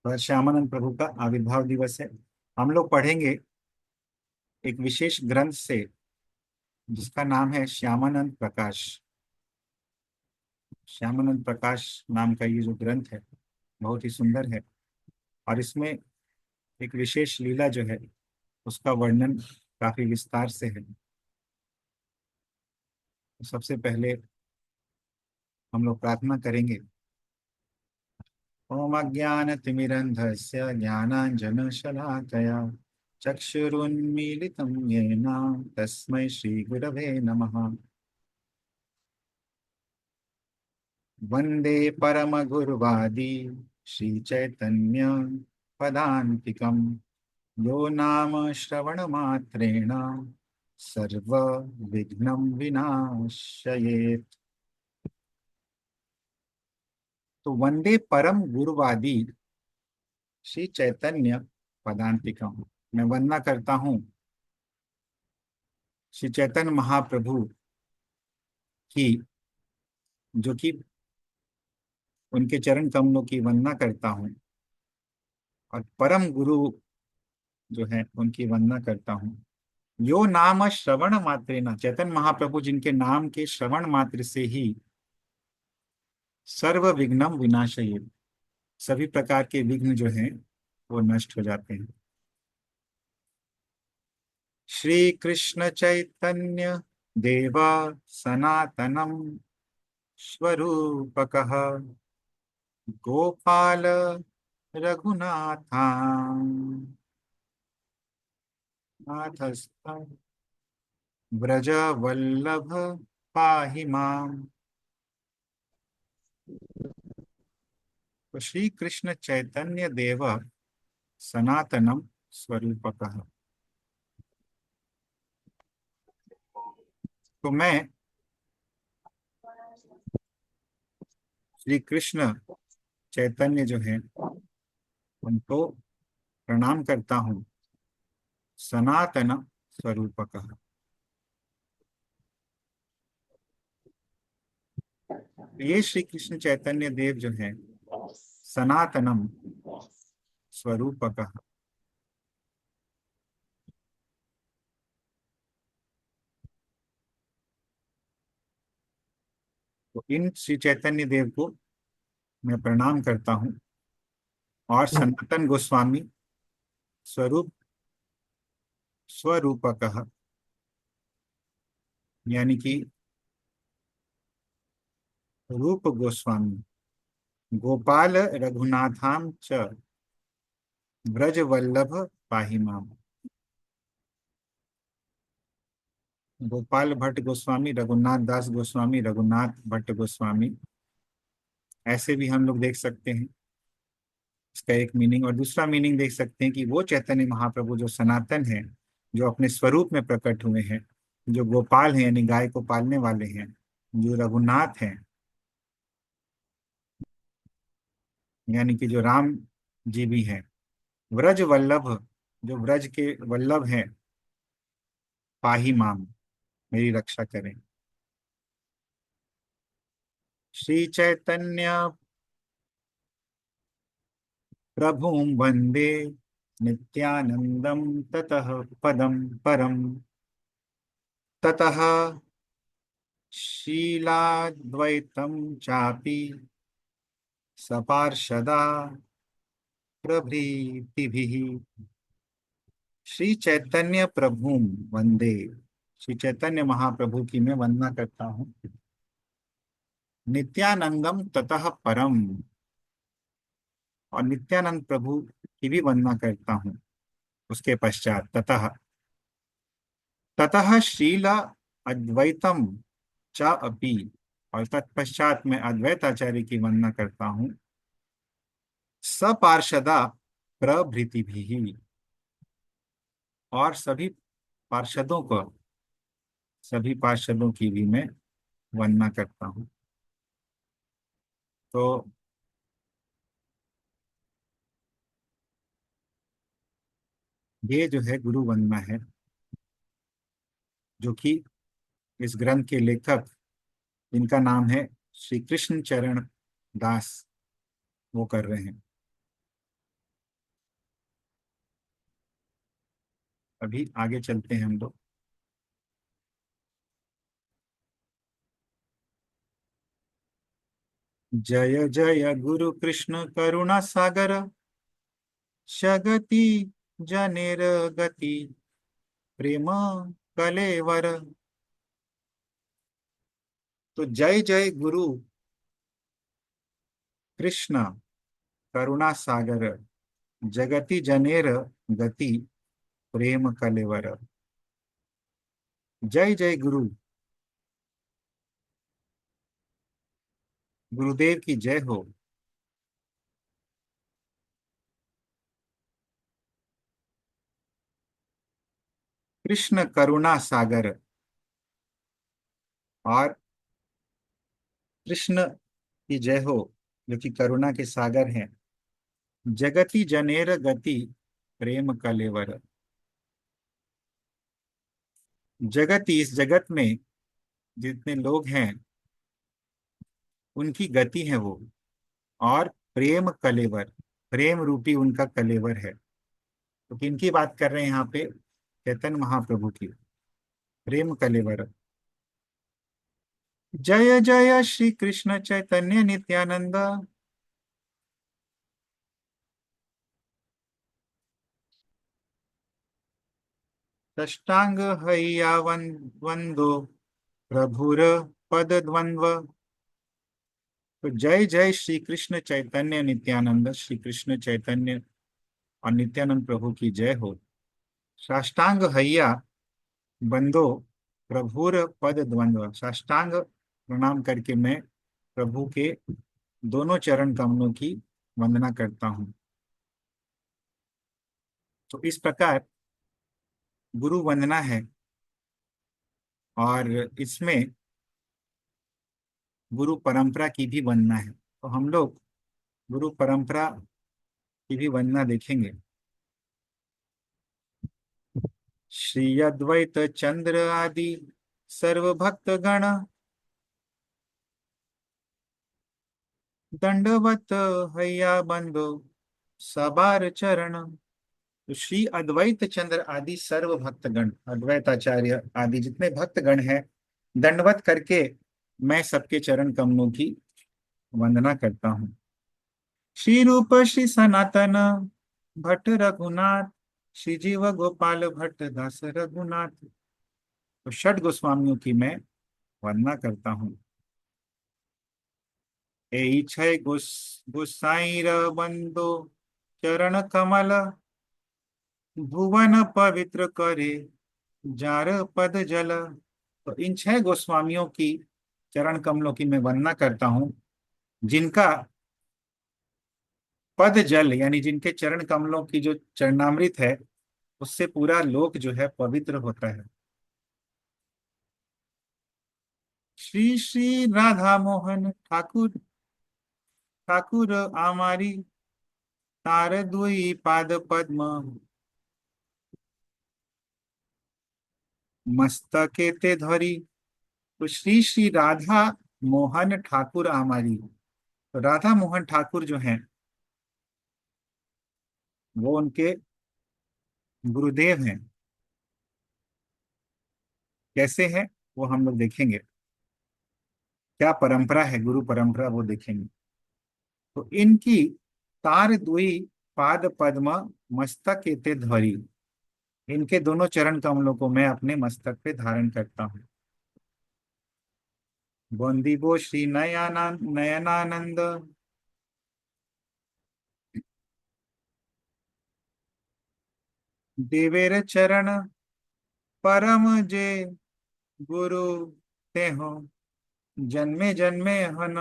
पर श्यामानंद प्रभु का आविर्भाव दिवस है। हम लोग पढ़ेंगे एक विशेष ग्रंथ से जिसका नाम है श्यामानंद प्रकाश। श्यामानंद प्रकाश नाम का ये जो ग्रंथ है बहुत ही सुंदर है, और इसमें एक विशेष लीला जो है उसका वर्णन काफी विस्तार से है। सबसे पहले हम लोग प्रार्थना करेंगे। ओम अज्ञानतिमिरन्धस्य ज्ञानाञ्जनशलाकया चक्षुरुन्मीलितं येन तस्मै श्रीगुरवे नमः। वन्दे परमगुरुवादी श्रीचैतन्य पदान्तिकं यो नाम श्रवणमात्रेण सर्वविघ्नं विनाशयेत्। तो वंदे परम गुरुवादी श्री चैतन्य पदांतिकम, मैं वंदना करता हूँ श्री चैतन्य महाप्रभु की, जो कि उनके चरण कमलों की वंदना करता हूँ, और परम गुरु जो है उनकी वंदना करता हूँ। यो नाम श्रवण मात्रेना, चैतन्य महाप्रभु जिनके नाम के श्रवण मात्र से ही सर्व विघ्नम विनाशये, सभी प्रकार के विघ्न जो हैं वो नष्ट हो जाते हैं। श्री कृष्ण चैतन्य देवा सनातनम स्वरूपकः गोपाल रघुनाथान् नाथस्तं व्रज वल्लभ पाहि माम्। तो श्री कृष्ण चैतन्य देव सनातनम स्वरूपकः, तो मैं श्री कृष्ण चैतन्य जो है उनको प्रणाम करता हूँ। सनातन स्वरूपकः, ये श्री कृष्ण चैतन्य देव जो है सनातनम स्वरूपकः, तो इन श्री चैतन्य देव को मैं प्रणाम करता हूँ। और सनातन गोस्वामी स्वरूप स्वरूपकः, यानी कि रूप गोस्वामी, गोपाल रघुनाथाम च ब्रज वल्लभ पाहि माम। गोपाल भट्ट गोस्वामी, रघुनाथ दास गोस्वामी, रघुनाथ भट्ट गोस्वामी, ऐसे भी हम लोग देख सकते हैं इसका एक मीनिंग। और दूसरा मीनिंग देख सकते हैं कि वो चैतन्य महाप्रभु जो सनातन है, जो अपने स्वरूप में प्रकट हुए हैं, जो गोपाल हैं यानी गाय को पालने वाले हैं, जो रघुनाथ हैं यानी कि जो राम जी भी हैं, व्रज वल्लभ जो व्रज के वल्लभ हैं, पाही माम मेरी रक्षा करें। श्री चैतन्य प्रभुं वंदे नित्यानंदम ततः पदम परम, ततः शीलाद्वैतं चापि सपार्षदा प्रभृतिभिः। श्री चैतन्य प्रभु वंदे, श्री चैतन्य महाप्रभु की मैं वंदना करता हूँ। नित्यानंदम ततः परम, और नित्यानंद प्रभु की भी वंदना करता हूँ उसके पश्चात। ततः ततः शील अद्वैतम च अपि, और तत्पश्चात मैं अद्वैत आचार्य की वंदना करता हूँ। सपार्षदा प्रभृति भी, और सभी पार्षदों को, सभी पार्षदों की भी मैं वंदना करता हूँ। तो ये जो है गुरु वंदना है, जो कि इस ग्रंथ के लेखक, इनका नाम है श्री कृष्ण चरण दास, वो कर रहे हैं। अभी आगे चलते हैं हम लोग। जय जय गुरु कृष्ण करुणा सागर, शगति जनेर गति प्रेम कलेवर। तो जय जय गुरु कृष्ण करुणा सागर, जगति जनेर गति प्रेम कलेवर। जय जय गुरु, गुरुदेव की जय हो। कृष्ण करुणा सागर, और कृष्ण की जय हो जो कि करुणा के सागर हैं। जगति जनेर गति प्रेम कलेवर। जगति, इस जगत में जितने लोग हैं उनकी गति है वो, और प्रेम कलेवर, प्रेम रूपी उनका कलेवर है। तो किनकी बात कर रहे हैं यहाँ पे? चैतन्य महाप्रभु की। प्रेम कलेवर। जय जय श्री कृष्ण चैतन्य नित्यानंद, दष्टांग हैया वंदो प्रभुर पद द्वंद्व। तो जय जय श्री कृष्ण चैतन्य नित्यानंद, श्री कृष्ण चैतन्य और नित्यानंद प्रभु की जय हो। साष्टांग हैया बंदो प्रभुर पद द्वंद्व। साष्टांग प्रणाम करके मैं प्रभु के दोनों चरण कमलों की वंदना करता हूँ। तो इस प्रकार गुरु वंदना है, और इसमें गुरु परंपरा की भी वंदना है। तो हम लोग गुरु परंपरा की भी वंदना देखेंगे। श्री अद्वैत चंद्र आदि सर्व भक्त गण, दंडवत हैया बंदो सबार चरण। तो श्री अद्वैत चंद्र आदि सर्व भक्तगण, अद्वैताचार्य आदि जितने भक्तगण हैं, दंडवत करके मैं सबके चरण कमलों की वंदना करता हूँ। श्री रूप श्री सनातन भट्ट रघुनाथ, श्री जीव गोपाल भट्ट दास रघुनाथ। तो षट गोस्वामियों की मैं वंदना करता हूँ। ए छय गोसाई बंदो चरण कमल, भुवन पवित्र करे जार पद जल। तो इन छह गोस्वामियों की चरण कमलों की मैं वंदना करता हूँ, जिनका पद जल यानी जिनके चरण कमलों की जो चरणामृत है, उससे पूरा लोक जो है पवित्र होता है। श्री श्री राधा मोहन ठाकुर, ठाकुर आमारी तार दुई पाद पद्म, मस्तके ते धरी। तो श्री श्री राधा मोहन ठाकुर आमारी। तो राधा मोहन ठाकुर जो हैं वो उनके गुरुदेव हैं। कैसे हैं वो हम लोग देखेंगे, क्या परंपरा है गुरु परंपरा वो देखेंगे। तो इनकी तार दुई पाद पद्म मस्तक एते ध्वरि, इनके दोनों चरण कमलों को मैं अपने मस्तक पे धारण करता हूँ। बंदीबो श्री नयनानंद नयनानंद, देवेर चरण परम जे गुरु ते हो जन्मे जन्मे हन।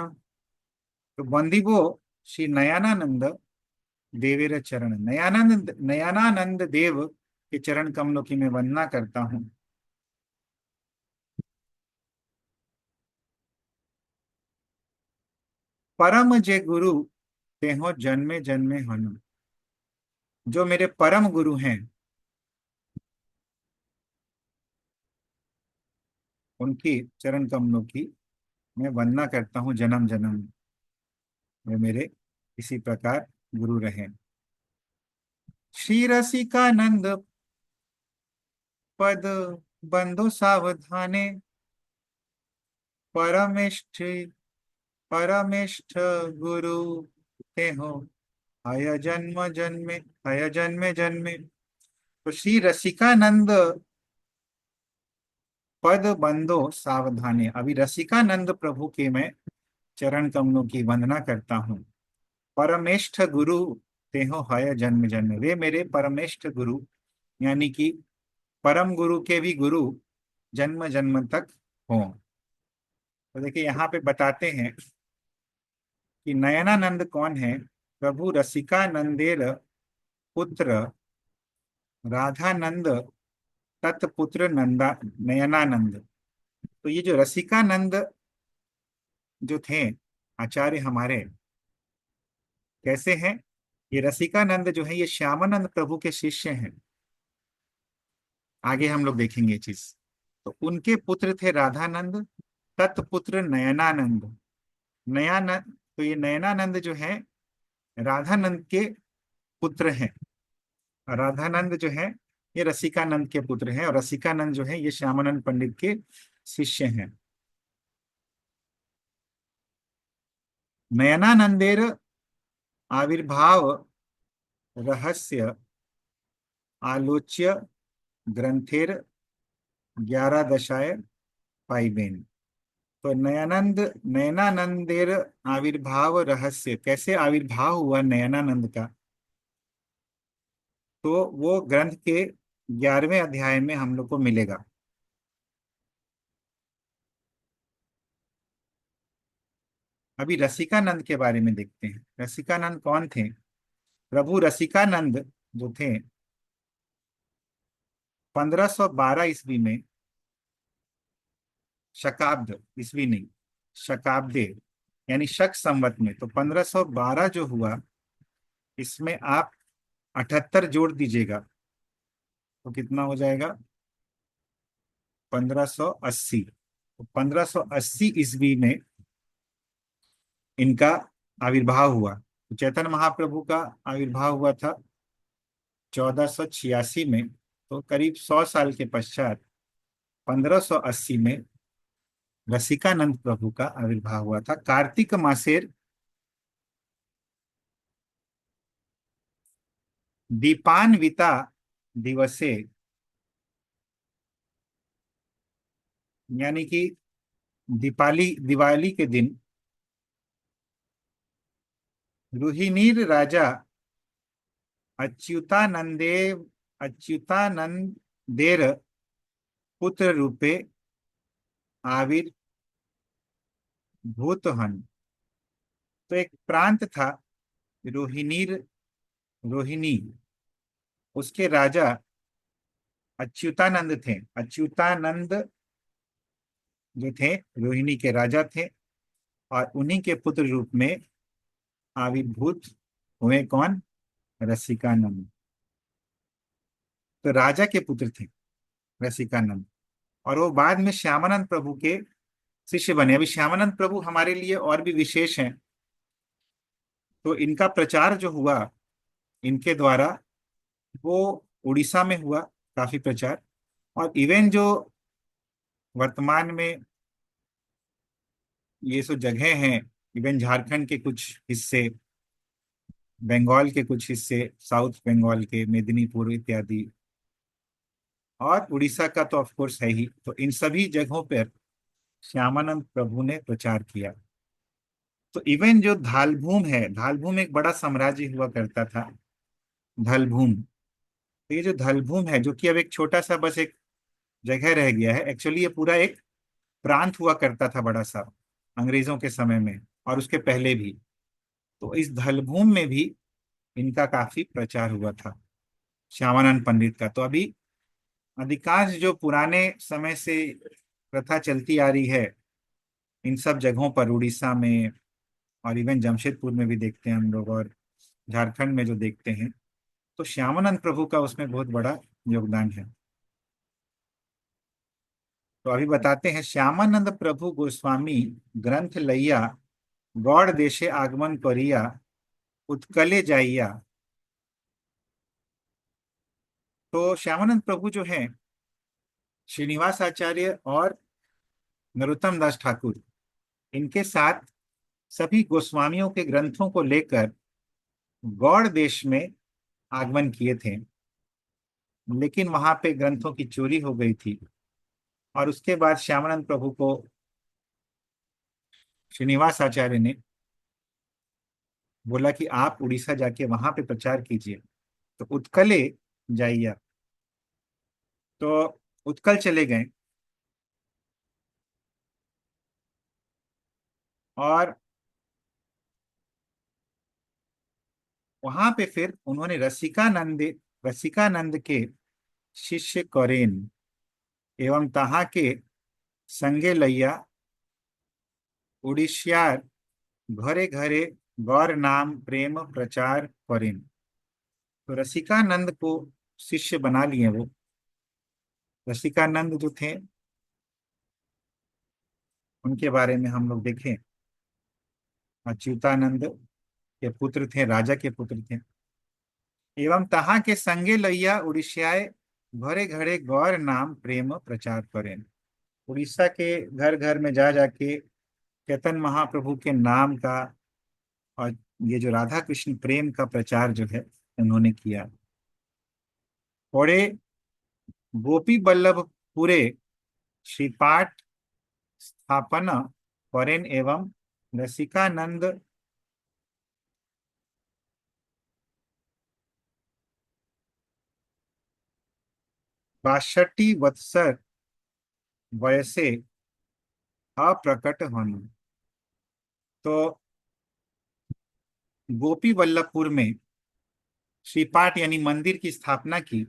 तो बंदीबो श्री नयनानंद देवेर चरण, नयानंद नयनानंद देव के चरण कमलों की मैं वंदना करता हूँ। परम जे गुरु ते हो जन्मे जन्मे हन। जो मेरे परम गुरु हैं उनकी चरण कमलों की मैं वंदना करता हूँ, जन्म जन्म में मेरे इसी प्रकार गुरु रहे। श्री रसिकानंद पद बंधो सावधाने, परमेष्ठ परमेष्ठ गुरु ते हो, हय जन्म जन्मे, हय जन्मे जन्मे। तो श्री रसिकानंद पद बंदो सावधाने, अभी रसिकानंद प्रभु के मैं चरण कमलों की वंदना करता हूँ। परमेष्ठ गुरु तेहो हय जन्म जन्म, वे मेरे परमेष्ठ गुरु, यानी कि परम गुरु के भी गुरु जन्म जन्म तक हों। तो देखिए यहाँ पे बताते हैं कि नयनानंद कौन है। प्रभु रसिकानंदेर पुत्र राधानंद तत्पुत्र नंदा नयनानंद। तो ये जो रसिकानंद जो थे आचार्य हमारे, कैसे हैं ये रसिकानंद जो है, ये श्यामानंद प्रभु के शिष्य हैं। आगे हम लोग देखेंगे ये चीज। तो उनके पुत्र थे राधानंद, तत्पुत्र नयनानंद। नयानंद, तो ये नयनानंद जो है राधानंद के पुत्र हैं। राधानंद जो है ये रसिकानंद के पुत्र हैं, और रसिकानंद जो है ये श्यामानंद पंडित के शिष्य हैं। नयनानंदेर आविर्भाव रहस्य आलोच्य ग्रंथेर 11 दशाय पाइबेन। तो नयनानंदेर आविर्भाव रहस्य, कैसे आविर्भाव हुआ नयनानंद का, तो वो ग्रंथ के 11वें अध्याय में हम लोग को मिलेगा। अभी रसिकानंद के बारे में देखते हैं। रसिकानंद कौन थे। प्रभु रसिकानंद जो थे 1512 ईस्वी में, शकाब्द ईस्वी नहीं, शकाब्दे यानी शक संवत में, तो 1512 जो हुआ इसमें आप 78 जोड़ दीजिएगा तो कितना हो जाएगा 1580। तो 1580 ईस्वी में इनका आविर्भाव हुआ। तो चैतन्य महाप्रभु का आविर्भाव हुआ था 1486 में। तो करीब 100 साल के पश्चात 1580 में रसिकानंद प्रभु का आविर्भाव हुआ था। कार्तिक मासेर दीपान्विता दिवसे, यानी कि दिवाली के दिन रोहिणीर राजा अच्युतानंदे अच्युतानंदेर पुत्र रूपे आविर्भूत हन। तो एक प्रांत था रोहिणीर, रोहिणी, उसके राजा अच्युतानंद थे। अच्युतानंद जो थे रोहिणी के राजा थे, और उन्हीं के पुत्र रूप में आविर्भूत हुए कौन, रसिकानंद। तो राजा के पुत्र थे रसिकानंद, और वो बाद में श्यामानंद प्रभु के शिष्य बने। अभी श्यामानंद प्रभु हमारे लिए और भी विशेष हैं। तो इनका प्रचार जो हुआ इनके द्वारा, वो उड़ीसा में हुआ काफी प्रचार। और इवन जो वर्तमान में ये सब जगह हैं, इवन झारखंड के कुछ हिस्से, बंगाल के कुछ हिस्से, साउथ बंगाल के मेदिनीपुर इत्यादि, और उड़ीसा का तो ऑफ कोर्स है ही। तो इन सभी जगहों पर श्यामानंद प्रभु ने प्रचार किया। तो इवन जो धालभूम है, धालभूम एक बड़ा साम्राज्य हुआ करता था, धलभूम। तो ये जो धलभूम है, जो कि अब एक छोटा सा बस एक जगह रह गया है, एक्चुअली ये पूरा एक प्रांत हुआ करता था बड़ा सा, अंग्रेजों के समय में और उसके पहले भी। तो इस धलभूम में भी इनका काफी प्रचार हुआ था, श्यामानंद पंडित का। तो अभी अधिकांश जो पुराने समय से प्रथा चलती आ रही है इन सब जगहों पर, उड़ीसा में और इवन जमशेदपुर में भी देखते हैं हम लोग, और झारखंड में जो देखते हैं, तो श्यामानंद प्रभु का उसमें बहुत बड़ा योगदान है। तो अभी बताते हैं, श्यामानंद प्रभु गोस्वामी ग्रंथ लैया गौड़ देशे आगमन करिया उत्कले जाइया। तो श्यामानंद प्रभु जो है श्रीनिवास आचार्य और नरोत्तम दास ठाकुर, इनके साथ सभी गोस्वामियों के ग्रंथों को लेकर गौड़ देश में आगमन किए थे। लेकिन वहां पे ग्रंथों की चोरी हो गई थी, और उसके बाद श्यामानंद प्रभु को श्रीनिवास आचार्य ने बोला कि आप उड़ीसा जाके वहां पे प्रचार कीजिए। तो उत्कले जाइए आप। तो उत्कल चले गए, और वहां पे फिर उन्होंने रसिकानंद के शिष्य कौरेन एवं तहा के संगे लैया उड़ीसियार घरे घरे गौर नाम प्रेम प्रचार करें। तो रसिकानंद को शिष्य बना लिए वो। रसिकानंद जो थे, उनके बारे में हम लोग देखें, अच्युतानंद के पुत्र थे, राजा के पुत्र थे। एवं तहा के संगे लैया उड़ीसियाए घरे घरे गौर नाम प्रेम प्रचार करें। उड़ीसा के घर घर में जा जाके चैतन्य महाप्रभु के नाम का और ये जो राधा कृष्ण प्रेम का प्रचार जो है उन्होंने किया। थोड़े गोपी बल्लभ पूरे श्रीपाठ स्थापन करें एवं रसिकानंद बाषट्टी वत्सर वयसे अप्रकट होने। तो गोपी वल्लभपुर में श्रीपाठ यानी मंदिर की स्थापना की,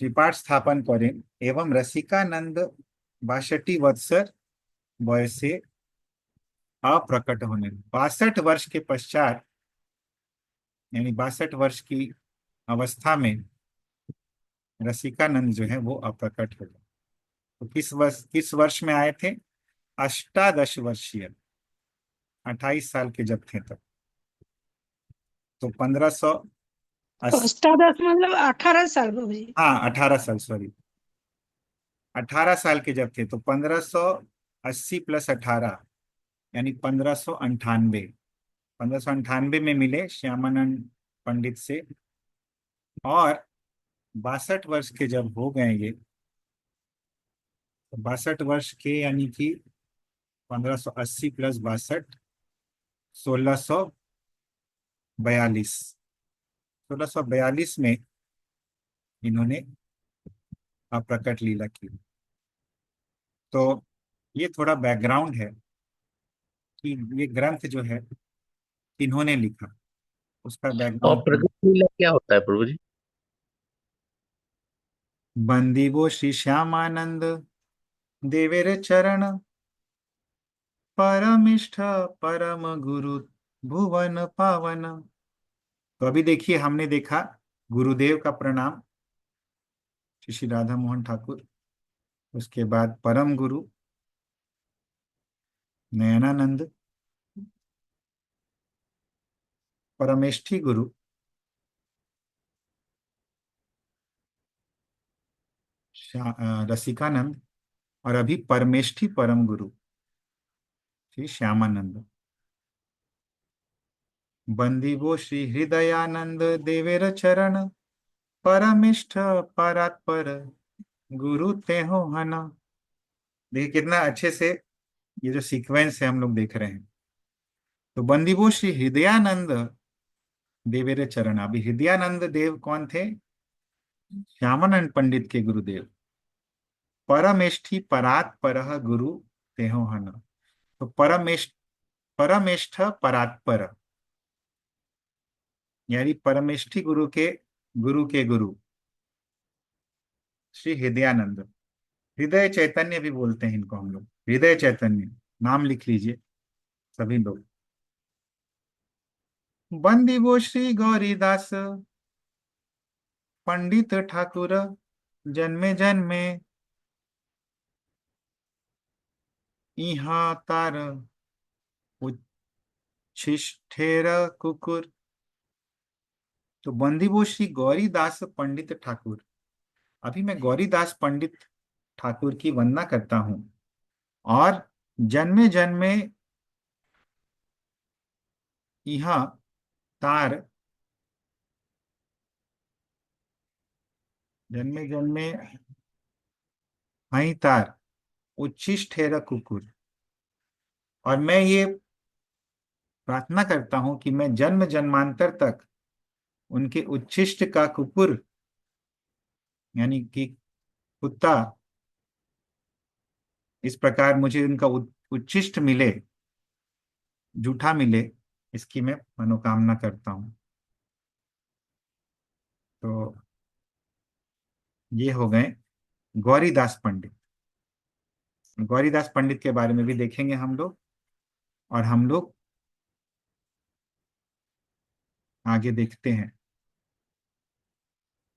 श्रीपाठ स्थापन करें एवं रसिकानंद बाषट्टी वत्सर वयसे अप्रकट होने। 62 वर्ष के पश्चात, यानी 62 वर्ष की अवस्था में रसिकानंद जो है वो अप्रकट हो गए। तो किस वर्ष में आए थे? 18 वर्षीय, 28 साल के जब थे तब। तो 1580, अष्टादश मतलब 18 साल बाबूजी। हाँ 18 साल, सॉरी, 18 साल के जब थे। तो 1580 + 18 यानी 1598। 1598 में मिले श्यामानंद पंडित से, और 62 वर्ष के जब हो गए ये, तो 62 वर्ष के यानी कि 1580 + 62, 1642। 1642 में इन्होंने प्रकट लीला की। तो ये थोड़ा बैकग्राउंड है कि ये ग्रंथ जो है इन्होंने लिखा, उसका और बैकग्राउंड। प्रगट लीला क्या होता है प्रभु जी? बंदीबो श्री श्यामानंद देवेर चरण, परमिष्ठ परम गुरु भुवन पावन। तो अभी देखिए, हमने देखा गुरुदेव का प्रणाम, श्री श्री राधा मोहन ठाकुर। उसके बाद परम गुरु नयनानंद, परमेष्ठी गुरु रसिकानंद, और अभी परमेष्ठी परम गुरु श्री श्यामानंद। बंदीवो श्री हृदयानंद देवेर चरण, परमिष्ठ परात्पर गुरु ते हो हना। देखिए कितना अच्छे से ये जो सीक्वेंस है हम लोग देख रहे हैं। तो बंदीवो श्री हृदयानंद देवेरे चरण। अभी हृदयानंद देव कौन थे? श्यामानंद पंडित के गुरुदेव। परमेष्ठी परात परह गुरु तेहो हन। तो परमेष्ठ परात्पर, यानी परमेष्ठी गुरु के गुरु श्री हृदयानंद। हृदय चैतन्य भी बोलते हैं इनको हम लोग, हृदय चैतन्य नाम लिख लीजिए सभी लोग। बंदीवो श्री गौरीदास पंडित ठाकुर, जन्मे जन्मे इहाँ तार उच्छिष्टेर कुकुर। तो बंदीवो श्री गौरीदास पंडित ठाकुर, अभी मैं गौरीदास पंडित ठाकुर की वंदना करता हूँ और जन्मे जन्मे यहाँ तार, जन्मे जन्मे हई तार उच्छिष्ट ठेर कुकुर। और मैं ये प्रार्थना करता हूं कि मैं जन्म जन्मांतर तक उनके उच्छिष्ट का कुकुर यानी कि कुत्ता, इस प्रकार मुझे उनका उच्छिष्ट मिले, जूठा मिले, इसकी मैं मनोकामना करता हूं। तो ये हो गए गौरीदास पंडित। गौरीदास पंडित के बारे में भी देखेंगे हम लोग, और हम लोग आगे देखते हैं।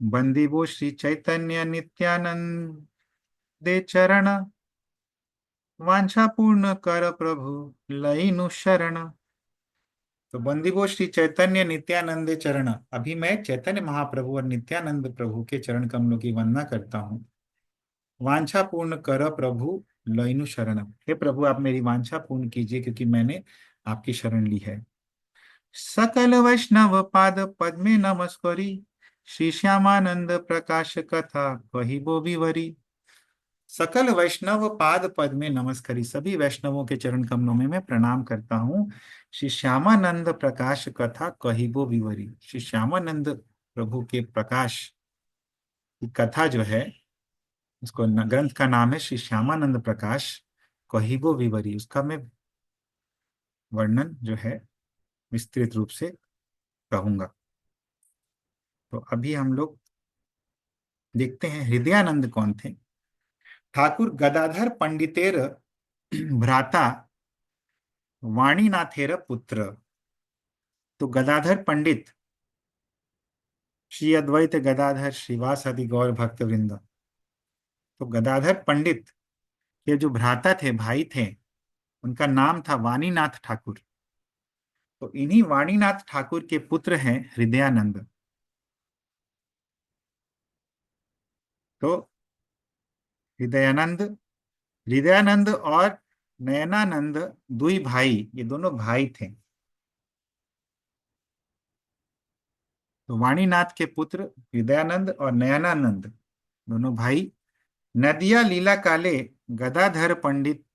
बंदीवो श्री चैतन्य नित्यानंद दे चरण, वांछा पूर्ण कर प्रभु लईनु शरण। तो बंदीवो श्री चैतन्य नित्यानंद चरण, अभी मैं चैतन्य महाप्रभु और नित्यानंद प्रभु के चरण कमलों की वंदना करता हूँ। वांछा पूर्ण कर प्रभु लईनु शरण, हे प्रभु आप मेरी वांछा पूर्ण कीजिए क्योंकि मैंने आपकी शरण ली है। सकल वैष्णव पाद पद्मे नमस्करी, श्री श्यामानंद प्रकाश कथा कहिबो विवरी। सकल वैष्णव पाद पद में नमस्करी, सभी वैष्णवों के चरण कमलों में मैं प्रणाम करता हूँ। श्री श्यामानंद प्रकाश कथा कहिबो विवरी, श्री श्यामानंद प्रभु के प्रकाश की कथा जो है, उसको ग्रंथ का नाम है श्री श्यामानंद प्रकाश कहिबो विवरी, उसका मैं वर्णन जो है विस्तृत रूप से कहूंगा। तो अभी हम लोग देखते हैं हृदयानंद कौन थे। ठाकुर गदाधर पंडितेर भ्राता वाणीनाथेर पुत्र। तो गदाधर पंडित श्री अद्वैत गदाधर श्रीवास आदि गौर भक्त वृंद, तो गदाधर पंडित के जो भ्राता थे, भाई थे, उनका नाम था वाणीनाथ ठाकुर। तो इन्हीं वाणीनाथ ठाकुर के पुत्र हैं हृदयानंद। तो हृदयानंद, हृदयानंद और नयनानंद दुई भाई, ये दोनों भाई थे। तो वाणीनाथ के पुत्र हृदयानंद और नयनानंद दोनों भाई नदिया लीला काले गदाधर पंडित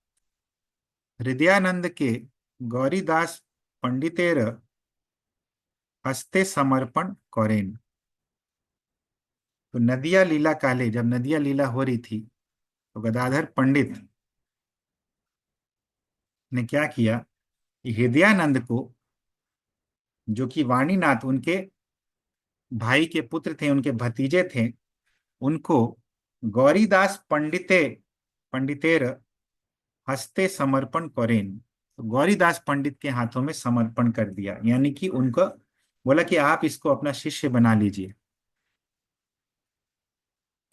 हृदयानंद के गौरीदास पंडितेर हस्ते समर्पण करेन। तो नदिया लीला काले, जब नदिया लीला हो रही थी तो गदाधर पंडित ने क्या किया कि हृदयानंद को, जो कि वाणीनाथ उनके भाई के पुत्र थे, उनके भतीजे थे, उनको गौरीदास पंडितेर हस्ते समर्पण करेन। तो गौरीदास पंडित के हाथों में समर्पण कर दिया, यानी कि उनको बोला कि आप इसको अपना शिष्य बना लीजिए।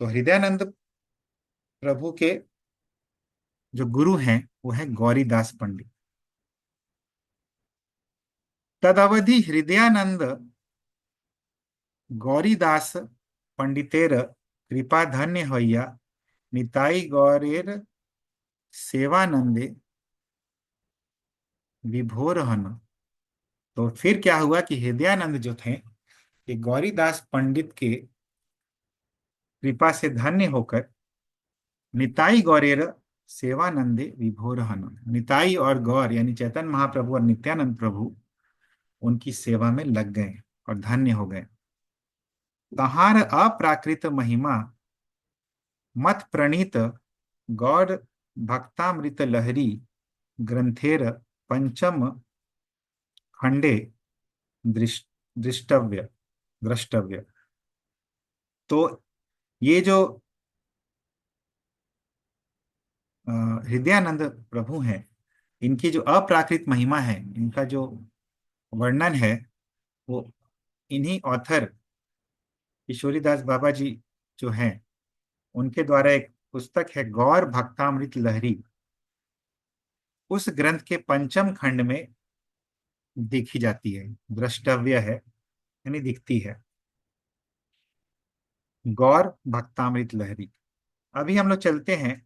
तो हृदयानंद प्रभु के जो गुरु हैं वो है गौरीदास पंडित। तदवधि हृदयानंद गौरीदास पंडितेर कृपा धन्य होइया, निताई गौरेर सेवानंदे विभोर हन। तो फिर क्या हुआ कि हृदयानंद जो थे, ये गौरीदास पंडित के कृपा से धन्य होकर निताई गौरेर सेवानंदे विभोर हन, निताई और गौर यानी चैतन्य महाप्रभु और नित्यानंद प्रभु उनकी सेवा में लग गए और धन्य हो गए। तहार अप्राकृत महिमा मत प्रणीत गौर भक्तामृत लहरी, ग्रंथेर पंचम खंडे दृष्टव्य द्रष्टव्य। तो ये जो हृदयानंद प्रभु हैं, इनकी जो अप्राकृत महिमा है, इनका जो वर्णन है, वो इन्हीं ऑथर किशोरीदास बाबा जी जो हैं, उनके द्वारा एक पुस्तक है गौर भक्तामृत लहरी, उस ग्रंथ के पंचम खंड में देखी जाती है, द्रष्टव्य है यानी दिखती है। गौर भक्तामृत लहरी। अभी हम लोग चलते हैं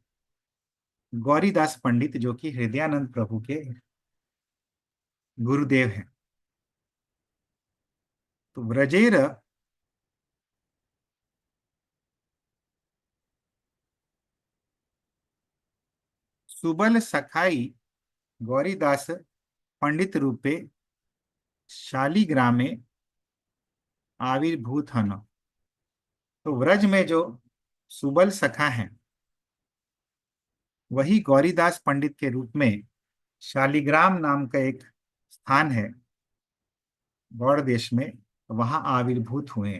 गौरीदास पंडित, जो कि हृदयानंद प्रभु के गुरुदेव हैं। तो व्रजेर सुबल सखाई गौरीदास पंडित रूपे शालिग्रामे आविर्भूत हन। तो व्रज में जो सुबल सखा हैं, वही गौरीदास पंडित के रूप में शालिग्राम नाम का एक स्थान है गौड़ देश में, वहां आविर्भूत हुए।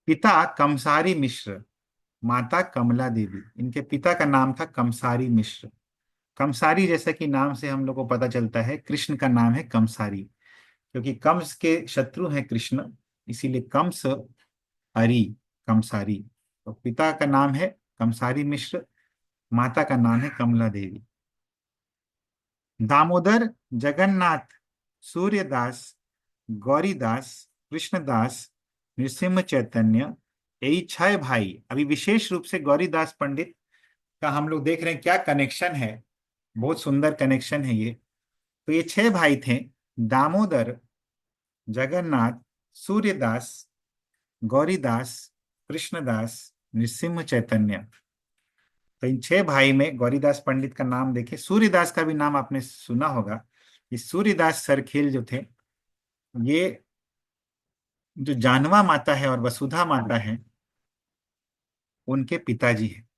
पिता कमसारी मिश्र, माता कमला देवी। इनके पिता का नाम था कमसारी मिश्र। कमसारी जैसा कि नाम से हम लोग को पता चलता है, कृष्ण का नाम है कमसारी, क्योंकि कंस के शत्रु हैं कृष्ण, इसीलिए कंस हरि, कमसारी। तो पिता का नाम है कमसारी मिश्र, माता का नाम है कमला देवी। दामोदर, जगन्नाथ, सूर्यदास, गौरीदास, कृष्णदास, नृसिंह चैतन्य, यही छह भाई। अभी विशेष रूप से गौरीदास पंडित का हम लोग देख रहे हैं क्या कनेक्शन है, बहुत सुंदर कनेक्शन है ये। तो ये छह भाई थे, दामोदर, जगन्नाथ, सूर्यदास, गौरीदास, कृष्णदास, नृसिंह चैतन्य। तो इन छह भाई में गौरीदास पंडित का नाम देखे, सूर्यदास का भी नाम आपने सुना होगा। ये सूर्यदास सरखेल जो थे, ये जो जानवा माता है और वसुधा माता है, उनके पिताजी हैं।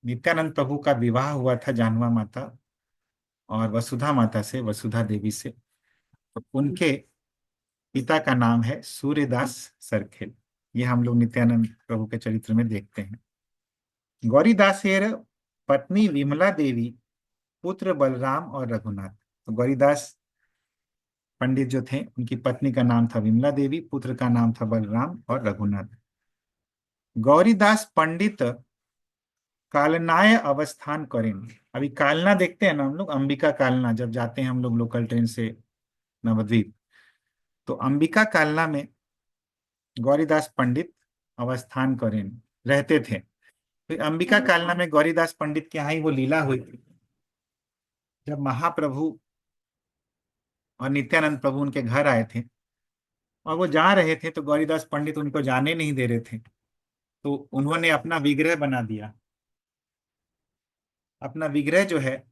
नित्यानंद प्रभु का विवाह हुआ था जानवा माता और वसुधा माता से, वसुधा देवी से। तो उनके पिता का नाम है सूर्यदास सरखेल। ये हम लोग नित्यानंद प्रभु के चरित्र में देखते हैं। गौरीदासेर पत्नी विमला देवी, पुत्र बलराम और रघुनाथ। तो गौरीदास पंडित जो थे, उनकी पत्नी का नाम था विमला देवी, पुत्र का नाम था बलराम और रघुनाथ। गौरीदास पंडित कालनाय अवस्थान करें। अभी कालना देखते हैं ना हम लोग, अंबिका कालना, जब जाते हैं हम लोग लोकल ट्रेन से नवद्वीप, तो अंबिका कालना में गौरीदास पंडित अवस्थान करें, रहते थे। तो अंबिका कालना में गौरीदास पंडित के यहाँ ही वो लीला हुई थी, जब महाप्रभु और नित्यानंद प्रभु उनके घर आए थे और वो जा रहे थे, तो गौरीदास पंडित उनको जाने नहीं दे रहे थे। तो उन्होंने अपना विग्रह बना दिया। अपना विग्रह जो है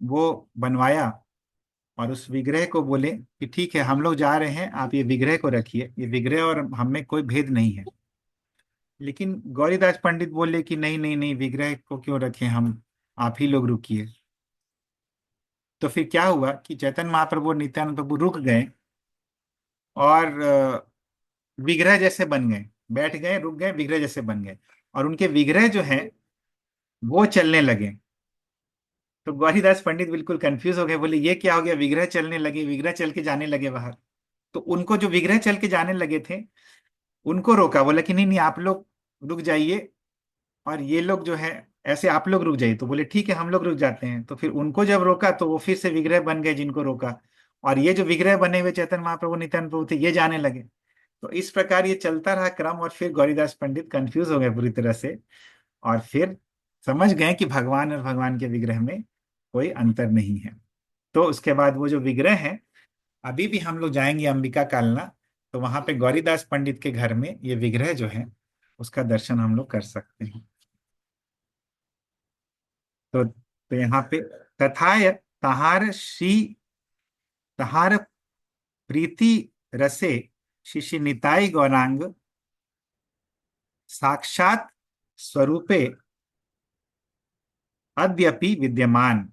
वो बनवाया, और उस विग्रह को बोले कि ठीक है, हम लोग जा रहे हैं, आप ये विग्रह को रखिए, ये विग्रह और हम में कोई भेद नहीं है। लेकिन गौरीदास पंडित बोले कि नहीं नहीं नहीं, विग्रह को क्यों रखें हम, आप ही लोग रुकिए। तो फिर क्या हुआ कि चैतन्य महाप्रभु और नित्यानंद प्रभु रुक गए और विग्रह जैसे बन गए, बैठ गए, रुक गए, विग्रह जैसे बन गए, और उनके विग्रह जो है वो चलने लगे। तो गौरीदास पंडित बिल्कुल कंफ्यूज हो गए, बोले ये क्या हो गया, विग्रह चलने लगे, विग्रह चल के जाने लगे बाहर। तो उनको जो विग्रह चल के जाने लगे थे, उनको रोका, बोला कि नहीं नहीं, आप लोग रुक जाइए, और ये लोग जो है ऐसे आप लोग रुक जाइए। तो बोले ठीक है, हम लोग रुक जाते हैं। तो फिर उनको जब रोका तो वो फिर से विग्रह बन गए जिनको रोका, और ये जो विग्रह बने हुए चैतन्य महाप्रभु नित्यानंद प्रभु थे, ये जाने लगे। तो इस प्रकार ये चलता रहा क्रम, और फिर गौरीदास पंडित कंफ्यूज हो गए पूरी तरह से, और फिर समझ गए कि भगवान और भगवान के विग्रह में कोई अंतर नहीं है। तो उसके बाद वो जो विग्रह है, अभी भी हम लोग जाएंगे अंबिका कालना, तो वहां पे गौरीदास पंडित के घर में ये विग्रह जो है उसका दर्शन हम लोग कर सकते हैं। तो यहाँ पे तथाय तहार श्री तहार प्रीति रसे शिशि निताई गौरांग साक्षात स्वरूपे अद्यपि विद्यमान।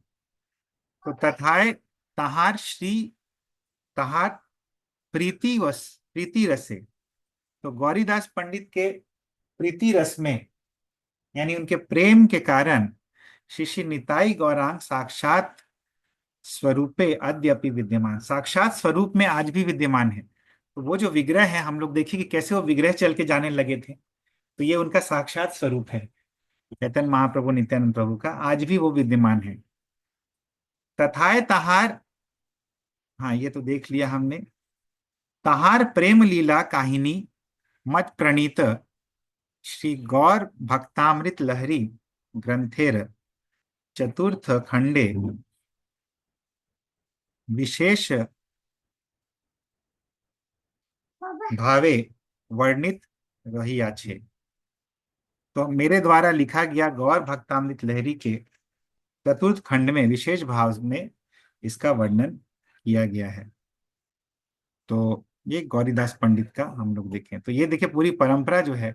तो तथाय तहार श्री तहार प्रीति रसे। तो गौरीदास पंडित के प्रीति रस में, यानी उनके प्रेम के कारण, शिशि निताई गौरांग साक्षात स्वरूपे अद्यपि विद्यमान, साक्षात स्वरूप में आज भी विद्यमान है। तो वो जो विग्रह है, हम लोग देखिए कि कैसे वो विग्रह चल के जाने लगे थे, तो ये उनका साक्षात स्वरूप है, चैतन्य महाप्रभु नित्यानंद प्रभु का, आज भी वो विद्यमान है। तथाय तहार, हाँ ये तो देख लिया हमने। तहार प्रेम लीला काहिनी मत प्रणीत श्री गौर भक्तामृत लहरी ग्रंथेर चतुर्थ खंडे विशेष भावे वर्णित रहिया छे। तो मेरे द्वारा लिखा गया गौर भक्तामृत लहरी के चतुर्थ खंड में विशेष भाव में इसका वर्णन किया गया है। तो ये गौरीदास पंडित का हम लोग देखें तो ये देखिए पूरी परंपरा जो है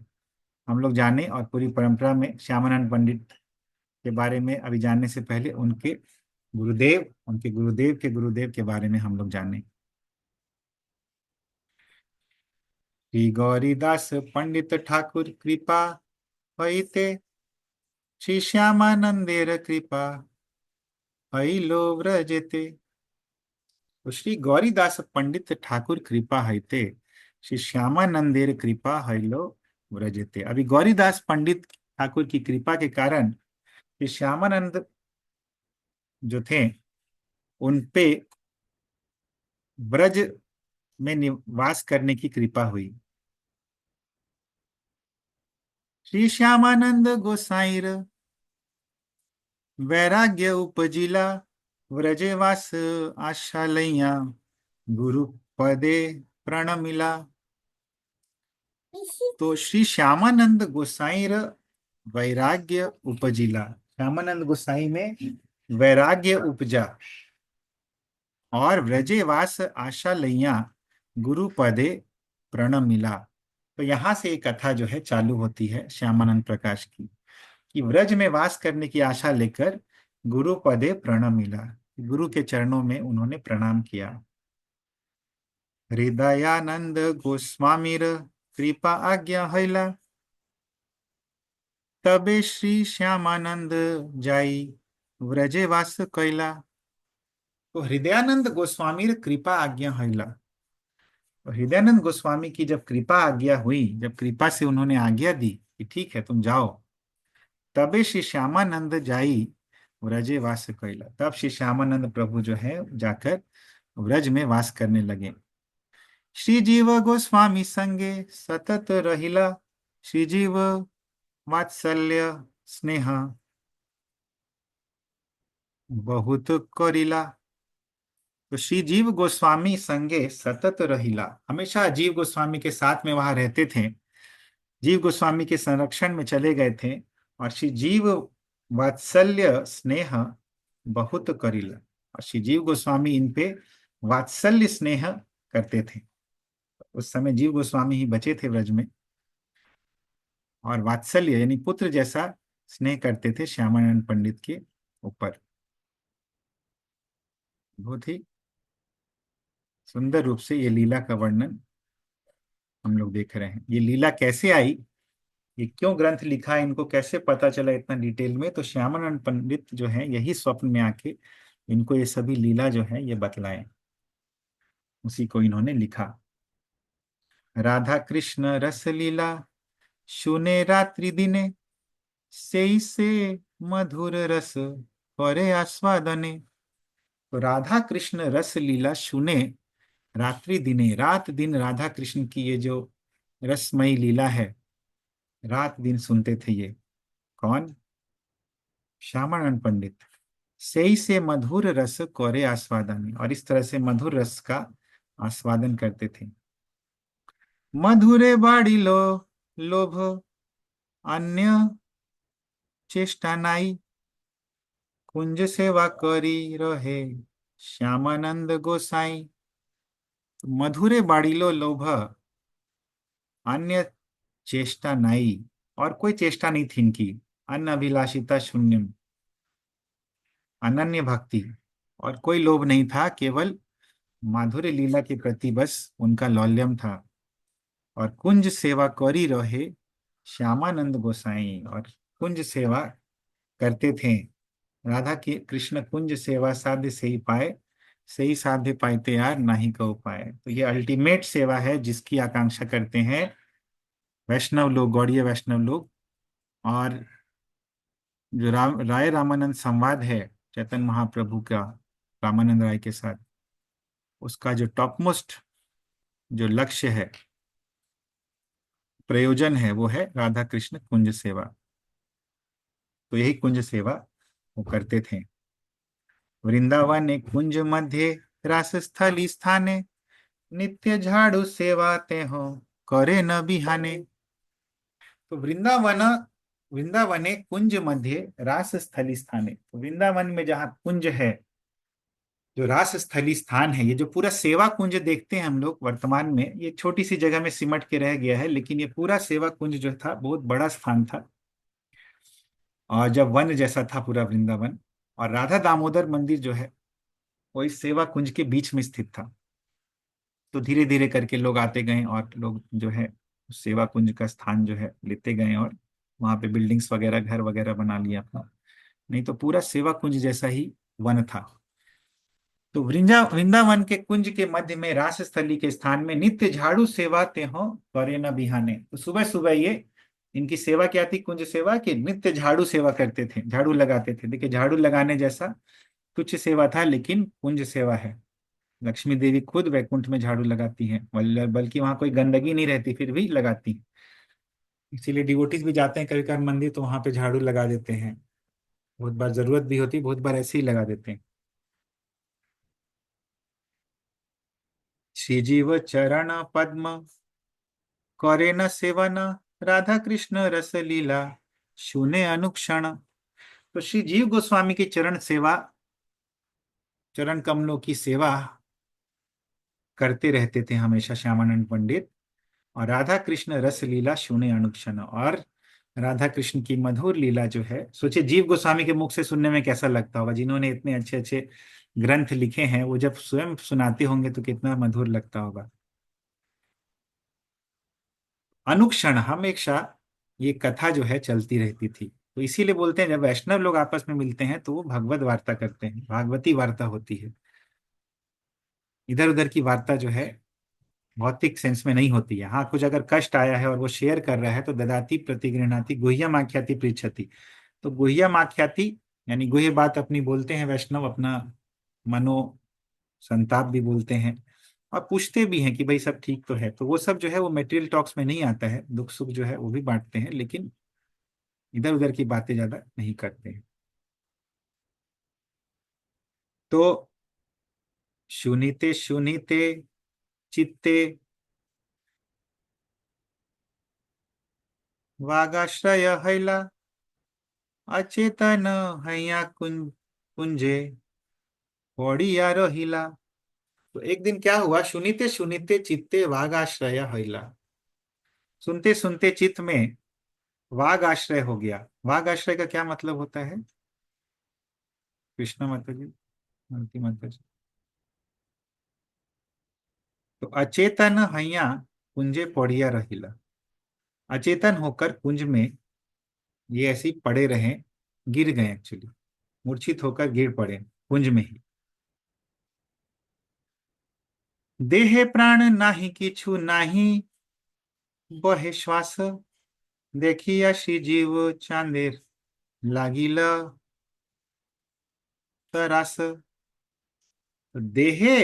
हम लोग जाने, और पूरी परंपरा में श्यामानंद पंडित के बारे में अभी जानने से पहले उनके गुरुदेव, उनके गुरुदेव के गुरुदेव के बारे में हम लोग जाने। श्री गौरीदास पंडित ठाकुर कृपा हईते श्री श्यामानंदेर कृपा हईलो व्रजेते। तो श्री गौरीदास पंडित ठाकुर कृपा हईते श्री श्यामानंदेर कृपा हईलो व्रजेते। अभी गौरीदास पंडित ठाकुर की कृपा के कारण श्री श्यामानंद जो थे उनपे ब्रज में निवास करने की कृपा हुई। श्री श्यामानंद गोसाईर वैराग्य उपजिला व्रजेवास आशा लैया गुरु पदे प्रणमिला। तो श्री श्यामानंद गोसाईर वैराग्य उपजिला, श्यामानंद गोसाई में वैराग्य उपजा और व्रजेवास आशा लैया गुरु पदे प्रणम मिला। तो यहां से एक कथा जो है चालू होती है श्यामानंद प्रकाश की, कि व्रज में वास करने की आशा लेकर गुरु पदे प्रणम मिला, गुरु के चरणों में उन्होंने प्रणाम किया। हृदयानंद गोस्वामीर कृपा आज्ञा हैला तबे श्री श्यामानंद जाई व्रजे वास कैला। तो हृदयानंद गोस्वामीर कृपा आज्ञा हैला, तो हृदयानंद गोस्वामी की जब कृपा आज्ञा हुई, जब कृपा से उन्होंने आज्ञा दी कि ठीक है तुम जाओ, तबे श्री श्यामानंद जाई व्रजे वास कैला, तब श्री श्यामानंद प्रभु जो है जाकर व्रज में वास करने लगे। श्री जीव गोस्वामी संगे सतत रहिला श्री जीव वात्सल्य स्नेह बहुत करिला। तो श्री जीव गोस्वामी संगे सतत रहिला, हमेशा जीव गोस्वामी के साथ में वहां रहते थे, जीव गोस्वामी के संरक्षण में चले गए थे। और श्री जीव वात्सल्य स्नेह बहुत करिला, और श्री जीव गोस्वामी इन पे वात्सल्य स्नेह करते थे। उस समय जीव गोस्वामी ही बचे थे व्रज में, और वात्सल्य यानी पुत्र जैसा स्नेह करते थे श्यामानंद पंडित के ऊपर। बहुत ही सुंदर रूप से ये लीला का वर्णन हम लोग देख रहे हैं। ये लीला कैसे आई, ये क्यों ग्रंथ लिखा, इनको कैसे पता चला इतना डिटेल में, तो श्यामानंद पंडित जो है यही स्वप्न में आके इनको ये सभी लीला जो है ये बतलाए, उसी को इन्होंने लिखा। राधा कृष्ण रस लीला शुने रात्रि दिने से मधुर रस करे आस्वादने। तो राधा कृष्ण रस लीला शुने रात्रि दिने, रात दिन राधा कृष्ण की ये जो रसमयी लीला है रात दिन सुनते थे ये। कौन? श्यामानंद पंडित। से मधुर रस करे आस्वादन, और इस तरह से मधुर रस का आस्वादन करते थे। मधुरे बाड़ी लो लोभ अन्य चेष्टा नाई कुंज सेवा करी रहे श्यामानंद गोसाई। मधुरे बाड़ीलो लोभ अन्य चेष्टा नाई, और कोई चेष्टा नहीं थी इनकी। अन्न अभिलाषिता शून्यम, अनन्य भक्ति, और कोई लोभ नहीं था, केवल माधुर्य लीला के प्रति बस उनका लौल्यम था। और कुंज सेवा करी रहे श्यामानंद गोसाई, और कुंज सेवा करते थे। राधा की कृष्ण कुंज सेवा साध्य से ही पाए, से ही साध्य पाइते यार नाही को पाए। तो ये अल्टीमेट सेवा है जिसकी आकांक्षा करते हैं वैष्णव लोग, गौड़ीय वैष्णव लोग। और जो राय रामानंद संवाद है चैतन्य महाप्रभु का रामानंद राय के साथ, उसका जो टॉप मोस्ट जो लक्ष्य है, प्रयोजन है, वो है राधा कृष्ण कुंज सेवा। तो यही कुंज सेवा वो करते थे। वृंदावन कुंज मध्य रास स्थली स्थाने, नित्य झाड़ू सेवा ते हो करे न बिहाने। तो वृंदावने कुंज मध्य रास स्थली स्थाने, तो वृंदावन में जहाँ कुंज है, जो रास स्थली स्थान है, ये जो पूरा सेवा कुंज देखते हैं हम लोग वर्तमान में, ये छोटी सी जगह में सिमट के रह गया है, लेकिन ये पूरा सेवा कुंज जो था बहुत बड़ा स्थान था। और जब वन जैसा था पूरा वृंदावन, और राधा दामोदर मंदिर जो है वो इस सेवा कुंज के बीच में स्थित था। तो धीरे धीरे करके लोग आते गए और लोग जो है सेवा कुंज का स्थान जो है लेते गए, और वहां पे बिल्डिंग्स वगैरह, घर वगैरह बना लिया अपना। नहीं तो पूरा सेवा कुंज जैसा ही वन था। तो वृंदावन के कुंज के मध्य में रास स्थली के स्थान में नित्य झाड़ू सेवा ते हो करे न बिहाने। तो सुबह सुबह ये इनकी सेवा क्या थी, कुंज सेवा की, नित्य झाड़ू सेवा करते थे, झाड़ू लगाते थे। देखिए, झाड़ू लगाने जैसा तुच्छ सेवा था, लेकिन कुंज सेवा है। लक्ष्मी देवी खुद वैकुंठ में झाड़ू लगाती हैं, बल्कि वहां कोई गंदगी नहीं रहती फिर भी लगाती हैं। इसीलिए डिवोटीज भी जाते हैं कभी कभी मंदिर, तो वहां पे झाड़ू लगा देते हैं। बहुत बार जरूरत भी होती है, बहुत बार ऐसे ही लगा देते हैं। श्रीजीव चरण पद्म करे न सेवन, राधा कृष्ण रस लीला शून्य अनुक्षण। तो श्री जीव गोस्वामी की चरण सेवा, चरण कमलों की सेवा करते रहते थे हमेशा श्यामानंद पंडित। और राधा कृष्ण रस लीला शून्य अनुक्षण, और राधा कृष्ण की मधुर लीला जो है, सोचिए जीव गोस्वामी के मुख से सुनने में कैसा लगता होगा। जिन्होंने इतने अच्छे अच्छे ग्रंथ लिखे हैं, वो जब स्वयं सुनाते होंगे तो कितना मधुर लगता होगा। अनुक्षण हमेशा ये कथा जो है चलती रहती थी। तो इसीलिए बोलते हैं जब वैष्णव लोग आपस में मिलते हैं तो वो भगवत वार्ता करते हैं, भागवती वार्ता होती है। इधर उधर की वार्ता जो है भौतिक सेंस में नहीं होती है। हाँ, कुछ अगर कष्ट आया है और वो शेयर कर रहा है तो ददाती प्रतिगृहणाति गुह्यम आख्याति पृच्छति। तो गुह्यम आख्याति यानी गुह्य बात अपनी बोलते हैं वैष्णव, अपना मनो संताप भी बोलते हैं, और पूछते भी हैं कि भाई सब ठीक तो है। तो वो सब जो है वो मेटेरियल टॉक्स में नहीं आता है, दुख सुख जो है वो भी बांटते हैं, लेकिन इधर उधर की बातें ज्यादा नहीं करते हैं। तो शुनिते शुनिते चित्ते वागाश्रय हैला, अचेतन हैया कुंजे पड़िया रहिला। तो एक दिन क्या हुआ, सुनीते सुनीते चित्ते वाघ आश्रय हैला, सुनते सुनते चित्त में वाघ आश्रय हो गया। वाघ आश्रय का क्या मतलब होता है, कृष्ण माता जी, मालती माता जी। तो अचेतन हैया कुंजे पड़िया रहिला, अचेतन होकर कुंज में ये ऐसे ही पड़े रहे, गिर गए एक्चुअली, मूर्छित होकर गिर पड़े कुंज में ही। देहे प्राण नाही किछु नाही बहे श्वास, देखिया श्री जीव चांदेर लागिल तरास। देहे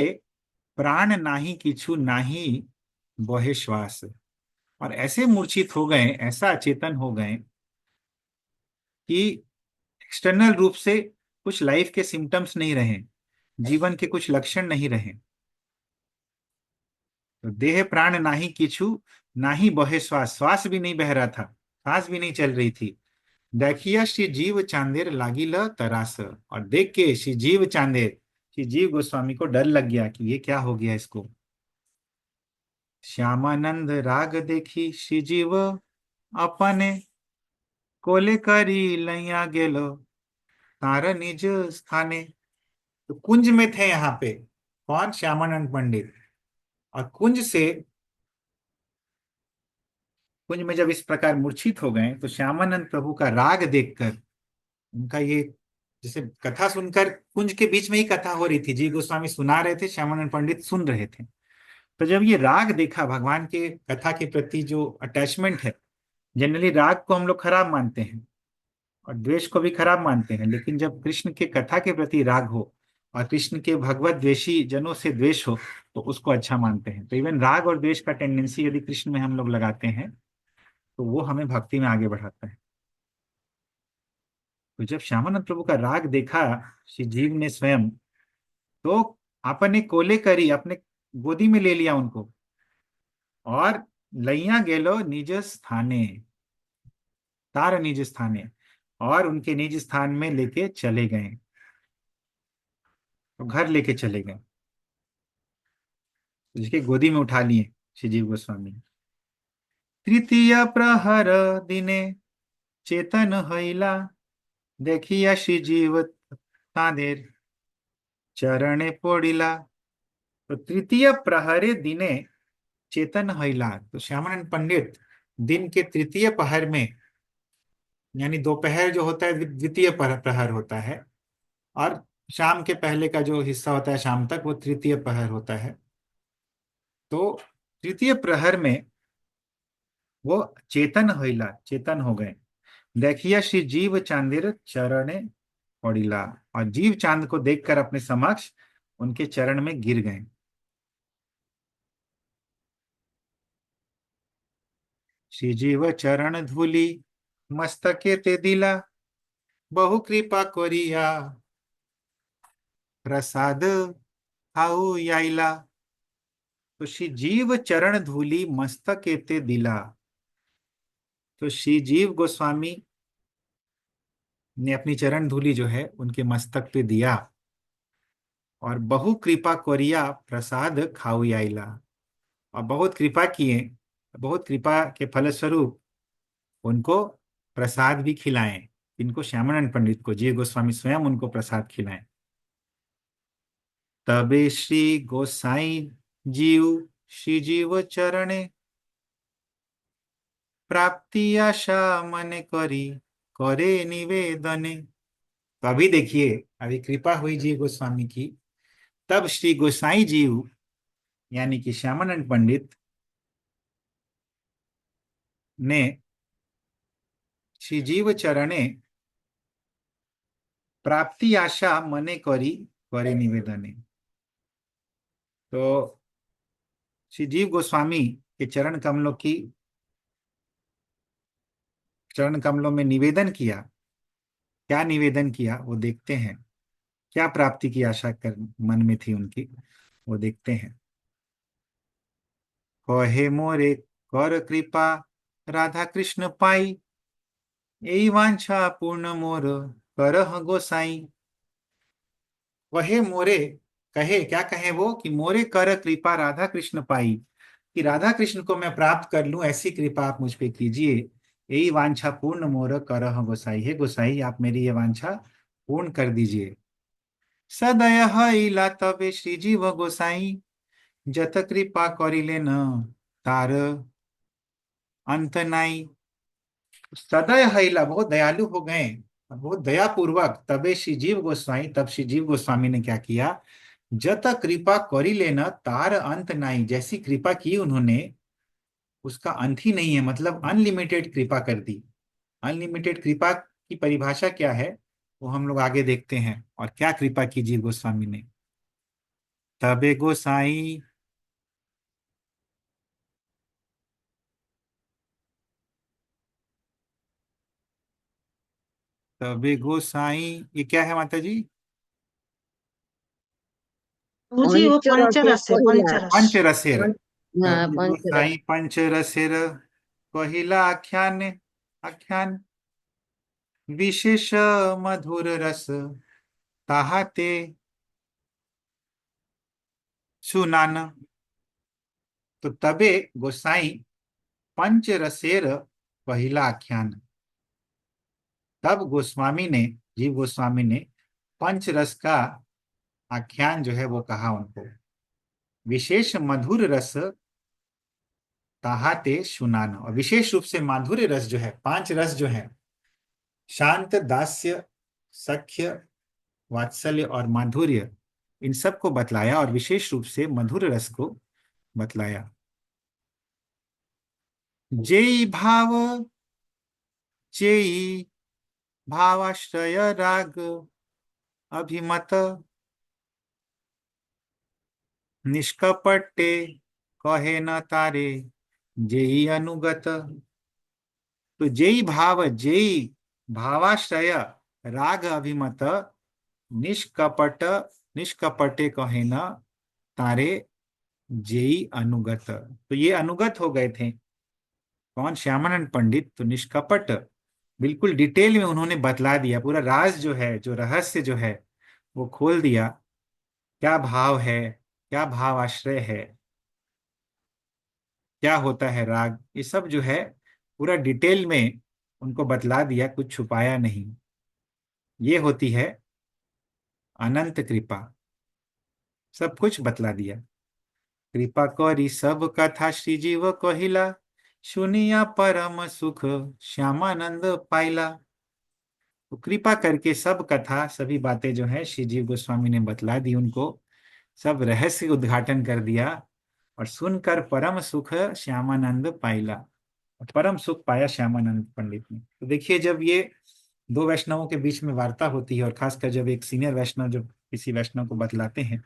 प्राण नाही किछु नाही बहे श्वास, और ऐसे मूर्छित हो गए, ऐसा अचेतन हो गए कि एक्सटर्नल रूप से कुछ लाइफ के सिम्टम्स नहीं रहे, जीवन के कुछ लक्षण नहीं रहे। तो देह प्राण नाही किछु नाही बहे श्वास, श्वास भी नहीं बह रहा था, सांस भी नहीं चल रही थी। देखिया श्री जीव चांदेर लागिल तरास, और देख के श्री जीव चांदेर, श्री जीव गोस्वामी को डर लग गया कि ये क्या हो गया इसको। श्यामानंद राग देखी श्री जीव अपने, कोले करी लैया गेलो तार निज स्थाने। तो कुंज में थे यहाँ पे कौन, श्यामानंद पंडित। और कुंज में जब इस प्रकार मूर्छित हो गए तो श्यामानंद प्रभु का राग देखकर, उनका ये, जैसे कथा सुनकर, कुंज के बीच में ही कथा हो रही थी, जी गोस्वामी सुना रहे थे, श्यामानंद पंडित सुन रहे थे। तो जब ये राग देखा, भगवान के कथा के प्रति जो अटैचमेंट है, जनरली राग को हम लोग खराब मानते हैं और द्वेष को भी खराब मानते हैं, लेकिन जब कृष्ण के कथा के प्रति राग हो और कृष्ण के भगवत द्वेषी जनों से द्वेष हो तो उसको अच्छा मानते हैं। तो इवन राग और द्वेष का टेंडेंसी यदि कृष्ण में हम लोग लगाते हैं तो वो हमें भक्ति में आगे बढ़ाता है। तो जब श्यामानंद प्रभु का राग देखा श्री जीव ने स्वयं, तो अपने कोले करी, अपने गोदी में ले लिया उनको और लैया गेलो निज स्थाने, तार निज स्थाने, और उनके निज स्थान में लेके चले गए, तो घर लेके चले गए, जिसके गोदी में उठा लिए श्री जीव गोस्वामी। तृतीय प्रहर दिने चेतन हईला, देखिया श्री जीव तांदेर चरणे पड़िला। तो तृतीय प्रहरे दिने चेतन हईला, तो श्यामानंद पंडित दिन के तृतीय पहर में, यानी दोपहर जो होता है द्वितीय प्रहर होता है, और शाम के पहले का जो हिस्सा होता है शाम तक, वो तृतीय प्रहर होता है। तो तृतीय प्रहर में वो चेतन हईला, चेतन हो गए। देखिए श्री जीव चांदिर चरणे पड़िला, और जीव चांद को देखकर अपने समक्ष उनके चरण में गिर गए। श्री जीव चरण धूली मस्तके ते दिला, बहु कृपा करिया प्रसाद खाऊ याइला। तो श्री जीव चरण धूली मस्तके ते दिला, तो श्री जीव गोस्वामी ने अपनी चरण धूली जो है उनके मस्तक पे दिया, और बहु कृपा कोरिया प्रसाद खाऊ आइला, और बहुत कृपा किए, बहुत कृपा के फलस्वरूप उनको प्रसाद भी खिलाएं। इनको श्यामानंद पंडित को जीव गोस्वामी स्वयं उनको प्रसाद खिलाएं। तबे श्री गोसाई जीव श्री जीव चरणे, प्राप्ति आशा मन करी करे निवेदने। तो अभी देखिए, अभी कृपा हुई जीव गोस्वामी की, तब श्री गोसाई जीव यानी कि श्यामानंद पंडित ने श्री जीव चरणे प्राप्ति आशा मने करी करे निवेदने। तो श्री जीव गोस्वामी के चरण कमलों में निवेदन किया। क्या निवेदन किया वो देखते हैं, क्या प्राप्ति की आशा कर मन में थी उनकी, वो देखते हैं। कहे मोरे कर कृपा राधा कृष्ण पाई, यही वांछा पूर्ण मोर करह गोसाई। वहे मोरे, कहे क्या कहे वो, कि मोरे कर कृपा राधा कृष्ण पाई, कि राधा कृष्ण को मैं प्राप्त कर लूं ऐसी कृपा आप मुझ पे कीजिए। यही वांछा पूर्ण मोर करह गोसाई, हे गोसाई आप मेरी ये वांछा पूर्ण कर दीजिए। सदय हईला तबे श्रीजीव गोसाई, जत कृपा करिले न तार अंत नाई। सदय हईला, बहुत दयालु हो गए, बहुत दया पूर्वक। तबे श्री जीव गोस्वामी, तब श्री जीव गोस्वामी ने क्या किया, जत कृपा करी लेना तार अंत नाई, जैसी कृपा की उन्होंने उसका अंत ही नहीं है, मतलब अनलिमिटेड कृपा कर दी। अनलिमिटेड कृपा की परिभाषा क्या है वो हम लोग आगे देखते हैं, और क्या कृपा की जीव गोस्वामी ने। तबे गोसाई, तबे गोसाई, ये क्या है माता जी? वो जी वो पंचरसे पंचरस है, पहिला। पंचरस। पंचरसेर। हाँ, तबे पंचरस। गोसाई पंचरसेर पहिला आख्यान, आख्यान विशेष मधुर रस ताहाते सुनान। तो तबे गोसाई पंचरसेर पहिला आख्यान, तब गोस्वामी ने, जीव गोस्वामी ने पंचरस का आख्यान जो है वो कहा उनको। विशेष मधुर रस ताहाते सुनान, और विशेष रूप से माधुर्य रस जो है, पांच रस जो है, शांत, दास्य, सख्य, वात्सल्य और माधुर्य, इन सब को बतलाया, और विशेष रूप से मधुर रस को बतलाया। जेई भाव, जेई भावाश्रय राग अभिमत, निष्कपटे कहे न तारे जेई अनुगत। तो जेई भाव जेई भावाश्रय राग अभिमत निष्कपट निष्कपटे कहे न तारे जेई अनुगत। तो ये अनुगत हो गए थे कौन? श्यामानंद पंडित। तो निष्कपट बिल्कुल डिटेल में उन्होंने बतला दिया, पूरा राज जो है, जो रहस्य जो है वो खोल दिया। क्या भाव है, क्या भाव आश्रय है, क्या होता है राग, ये सब जो है पूरा डिटेल में उनको बतला दिया, कुछ छुपाया नहीं। ये होती है अनंत कृपा, सब कुछ बतला दिया। कृपा करी सब कथा श्री जीव कहिला, सुनिया परम सुख श्यामानंद पाइला। तो कृपा करके सब कथा, सभी बातें जो है श्री जीव गोस्वामी ने बतला दी उनको, सब रहस्य उद्घाटन कर दिया, और सुनकर परम सुख श्यामानंद पाइला। परम सुख पाया श्यामानंद पंडित ने। तो देखिए, जब ये दो वैष्णवों के बीच में वार्ता होती है, और खासकर जब एक सीनियर वैष्णव जो किसी वैष्णव को बतलाते हैं,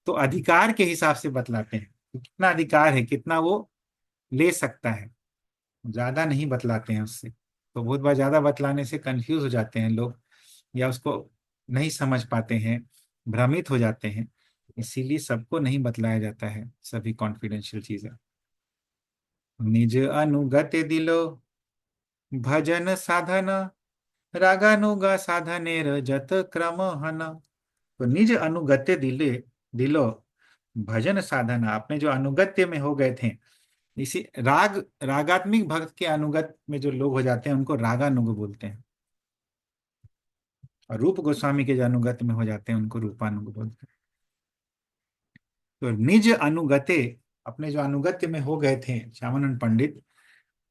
तो अधिकार के हिसाब से बतलाते हैं कि कितना अधिकार है, कितना वो ले सकता है, ज्यादा नहीं बतलाते हैं उससे। तो बहुत बार ज्यादा बतलाने से कंफ्यूज हो जाते हैं लोग, या उसको नहीं समझ पाते हैं, भ्रमित हो जाते हैं। इसीलिए सबको नहीं बतलाया जाता है सभी कॉन्फिडेंशियल चीजें। निज अनुगत दिलो भजन साधन, रागानुगा साधनेर जत क्रम हन। तो निज अनुगत्य दिलो भजन साधना, आपने जो अनुगत्य में हो गए थे, इसी रागात्मिक भक्त के अनुगत में जो लोग हो जाते हैं उनको रागानुग बोलते हैं, और रूप गोस्वामी के जो अनुगत में हो जाते हैं उनको रूपानुग बोलते हैं। तो निज अनुगते, अपने जो अनुगत्य में हो गए थे श्यामानंद पंडित,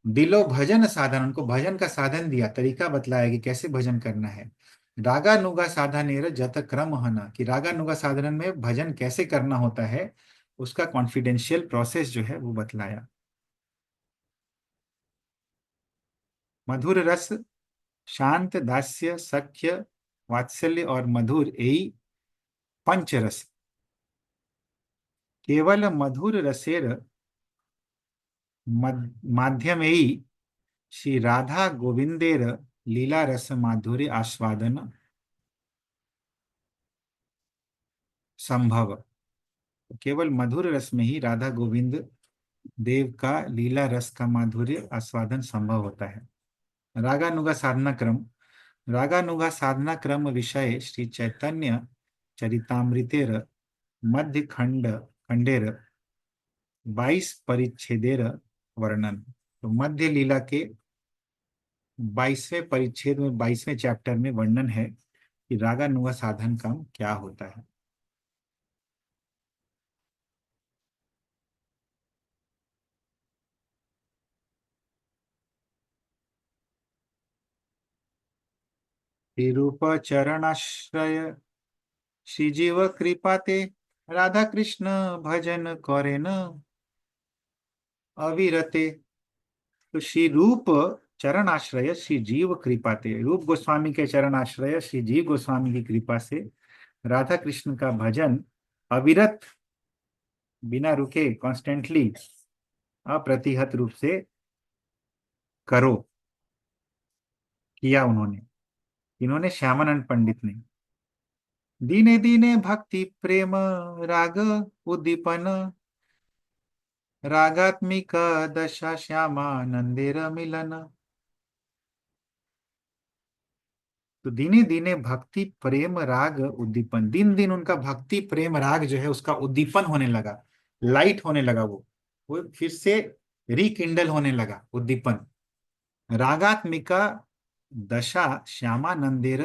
दिलो भजन साधन, उनको भजन का साधन दिया, तरीका बतलाया कि कैसे भजन करना है। रागानुगा साधनेर जत क्रम हना, कि रागानुगा साधन में भजन कैसे करना होता है, उसका कॉन्फिडेंशियल प्रोसेस जो है वो बतलाया। मधुर रस, शांत, दास्य, सख्य, वात्सल्य और मधुर, यही पंचरस। केवल मधुर रसेर माध्यमेयी श्री राधा गोविंदेर लीला रस माधुर्य आस्वादन संभव। केवल मधुर रस में ही राधा गोविंद देव का लीला रस का माधुर्य आस्वादन संभव होता है। रागानुगा साधना क्रम, रागानुगा साधना क्रम विषय श्री चैतन्य चरितामृतेर मध्य खंडेर 22 परिच्छेदेर वर्णन। तो मध्य लीला के 22वें परिच्छेद में, 22वें चैप्टर में वर्णन है कि रागानुगा साधन का क्या होता है। रूप चरणाश्रय श्री जीव कृपाते, राधा कृष्ण भजन करे न अविरते। तो श्री रूप चरण आश्रय श्री जीव कृपाते, रूप गोस्वामी के चरण आश्रय श्री जीव गोस्वामी की कृपा से राधा कृष्ण का भजन अविरत, बिना रुके, कॉन्स्टेंटली, अप्रतिहत रूप से करो, किया उन्होंने। इन्होंने श्यामानंद पंडित ने। दीने दीने भक्ति प्रेम राग उद्दीपन, रागात्मिक दशा श्यामानंदेर मिलन। तो दिने दिने भक्ति प्रेम राग उद्दीपन, दिन दिन उनका भक्ति प्रेम राग जो है उसका उद्दीपन होने लगा, लाइट होने लगा, वो फिर से रिकिंडल होने लगा, उद्दीपन। रागात्मिका दशा श्यामानंदेर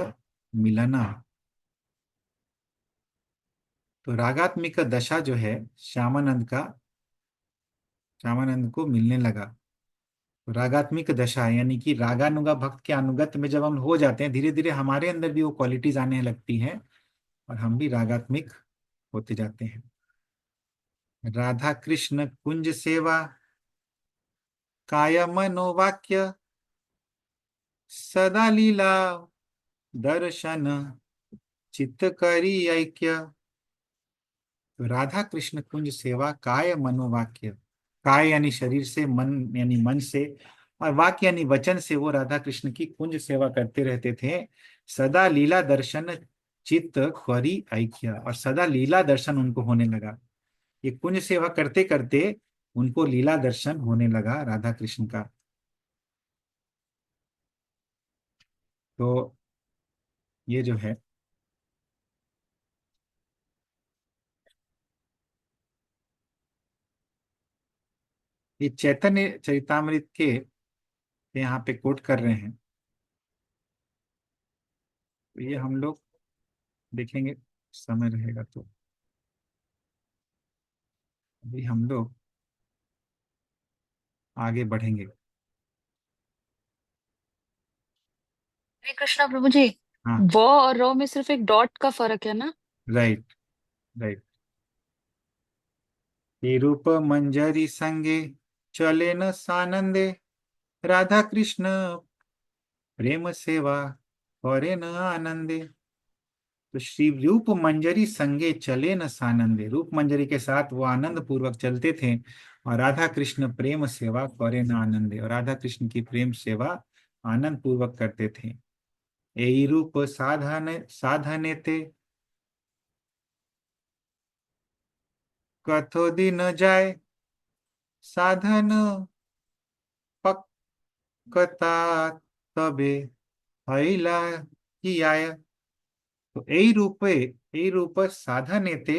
मिलना। तो रागात्मिका दशा जो है श्यामानंद को मिलने लगा। तो रागात्मिक दशा यानी कि रागानुगा भक्त के अनुगत में जब हम हो जाते हैं, धीरे धीरे हमारे अंदर भी वो क्वालिटीज आने लगती हैं, और हम भी रागात्मिक होते जाते हैं। राधा कृष्ण कुंज सेवा, काय मनोवाक्य, सदा लीला दर्शन, चित्त करी ऐक्य। तो राधा कृष्ण कुंज सेवा काय मनोवाक्य, काय यानी शरीर से, मन यानी मन से, और वाक्य यानी वचन से वो राधा कृष्ण की कुंज सेवा करते रहते थे। सदा लीला दर्शन चित्त करी ऐक्य, और सदा लीला दर्शन उनको होने लगा। ये कुंज सेवा करते करते उनको लीला दर्शन होने लगा राधा कृष्ण का। तो ये जो है, ये चैतन्य चरितामृत के यहाँ पे कोट कर रहे हैं। तो ये हम लोग देखेंगे, समय रहेगा तो। अभी हम लोग आगे बढ़ेंगे। हरे कृष्णा प्रभु जी। हाँ, व और र में सिर्फ एक डॉट का फर्क है ना? Right, right. ये रूप मंजरी संगे चले न सानंदे, राधा कृष्ण प्रेम सेवा करे न आनंदे। तो श्री रूप मंजरी संगे चले न सानंदे, रूप मंजरी के साथ वो आनंद पूर्वक चलते थे। और राधा कृष्ण प्रेम सेवा करे न आनंदे, और राधा कृष्ण की प्रेम सेवा आनंद पूर्वक करते थे। यही रूप साधन साधने ते, कथो दिन जाए साधन पक्कता, तबे हईला ही आय। तो यही रूप साधन ते,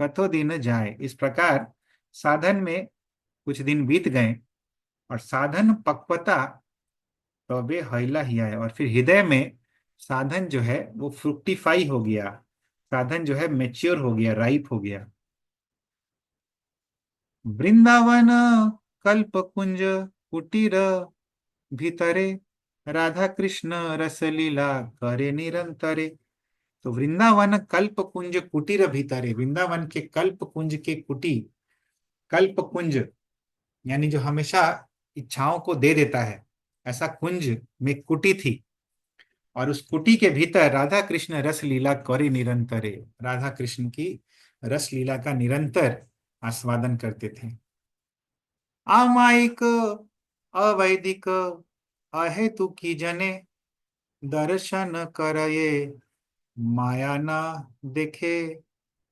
कथो दिन जाए, इस प्रकार साधन में कुछ दिन बीत गए, और साधन पक्वता तबे हईला ही आए, और फिर हृदय में साधन जो है वो फ्रुक्टिफाई हो गया, साधन जो है मेच्योर हो गया, राइप हो गया। वृंदावन कल्प कुंज कुटीर भीतरे, राधा कृष्ण रसलीला करे निरंतरे। तो वृंदावन कल्प कुंज कुटीर भीतरे, वृंदावन के कल्प कुंज के कुटी, कल्प कुंज यानी जो हमेशा इच्छाओं को दे देता है, ऐसा कुंज में कुटी थी। और उस कुटी के भीतर राधा कृष्ण रस लीला करे निरंतरे, राधा कृष्ण की रस लीला का निरंतर आस्वादन करते थे। अमायिक अवैदिक अहेतु की जने, दर्शन करये माया न देखे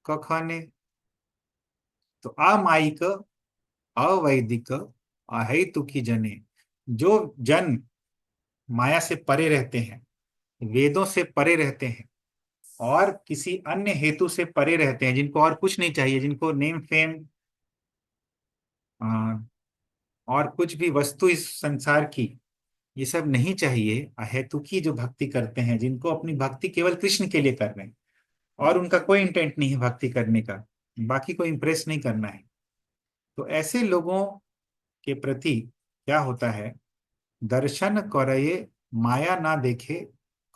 कखने। तो अमायिक अवैदिक अहेतु की जने, जो जन माया से परे रहते हैं, वेदों से परे रहते हैं, और किसी अन्य हेतु से परे रहते हैं, जिनको और कुछ नहीं चाहिए, जिनको नेम फेम और कुछ भी वस्तु इस संसार की ये सब नहीं चाहिए, अहेतु की जो भक्ति करते हैं, जिनको अपनी भक्ति केवल कृष्ण के लिए कर रहे हैं, और उनका कोई इंटेंट नहीं है भक्ति करने का, बाकी को इंप्रेस नहीं करना है। तो ऐसे लोगों के प्रति क्या होता है, दर्शन करये माया ना देखे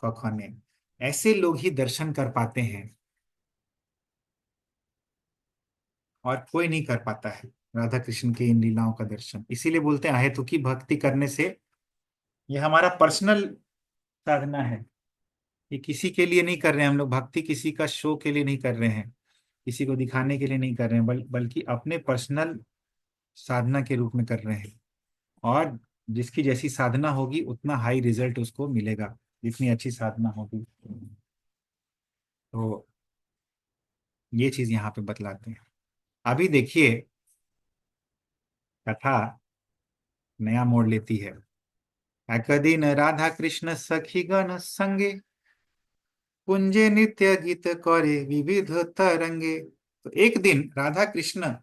कखने, ऐसे लोग ही दर्शन कर पाते हैं, और कोई नहीं कर पाता है राधा कृष्ण की इन लीलाओं का दर्शन। इसीलिए बोलते हैं अहेतु की भक्ति करने से, ये हमारा पर्सनल साधना है, ये किसी के लिए नहीं कर रहे हैं हम लोग भक्ति, किसी का शो के लिए नहीं कर रहे हैं, किसी को दिखाने के लिए नहीं कर रहे हैं, बल्कि अपने पर्सनल साधना के रूप में कर रहे हैं। और जिसकी जैसी साधना होगी उतना हाई रिजल्ट उसको मिलेगा, जितनी अच्छी साधना होगी। तो ये चीज यहाँ पे बतलाते हैं। अभी देखिए, कथा नया मोड़ लेती है। एक दिन राधा कृष्ण सखी गण संगे, कुंजे नित्य गीत करे विविध तरंगे। तो एक दिन राधा कृष्ण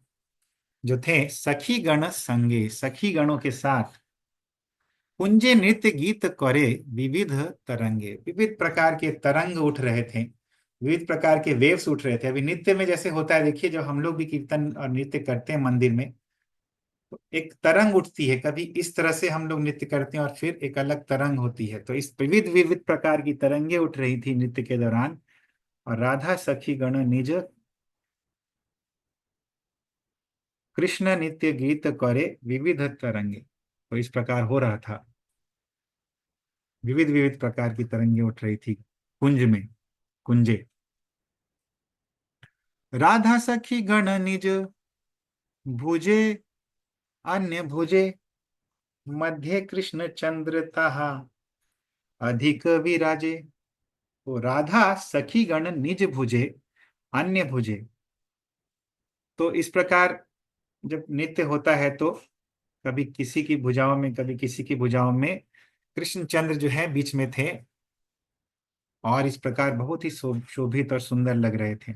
जो थे सखी गण संगे, सखी गणों के साथ कुंजे नृत्य गीत करे विविध तरंगे, विविध प्रकार के तरंग उठ रहे थे, विविध प्रकार के वेव्स उठ रहे थे। अभी नृत्य में जैसे होता है, देखिए जब हम लोग भी कीर्तन और नृत्य करते हैं मंदिर में, तो एक तरंग उठती है, कभी इस तरह से हम लोग नृत्य करते हैं और फिर एक अलग तरंग होती है। तो इस विविध विविध प्रकार की तरंगे उठ रही थी नृत्य के दौरान, और राधा सखी गण निज कृष्ण नित्य गीत करे विविध तरंगे। तो इस प्रकार हो रहा था, विविध विविध प्रकार की तरंगे उठ रही थी कुंज में, कुंजे। राधा सखी गण निज भुजे अन्य भुजे, मध्य कृष्ण चंद्र ताहा अधिक विराजे। तो राधा सखी गण निज भुजे अन्य भुजे। तो इस प्रकार जब नृत्य होता है तो कभी किसी की भुजाओं में, कभी किसी की भुजाओं में कृष्णचंद्र जो है बीच में थे, और इस प्रकार बहुत ही शोभित और सुंदर लग रहे थे,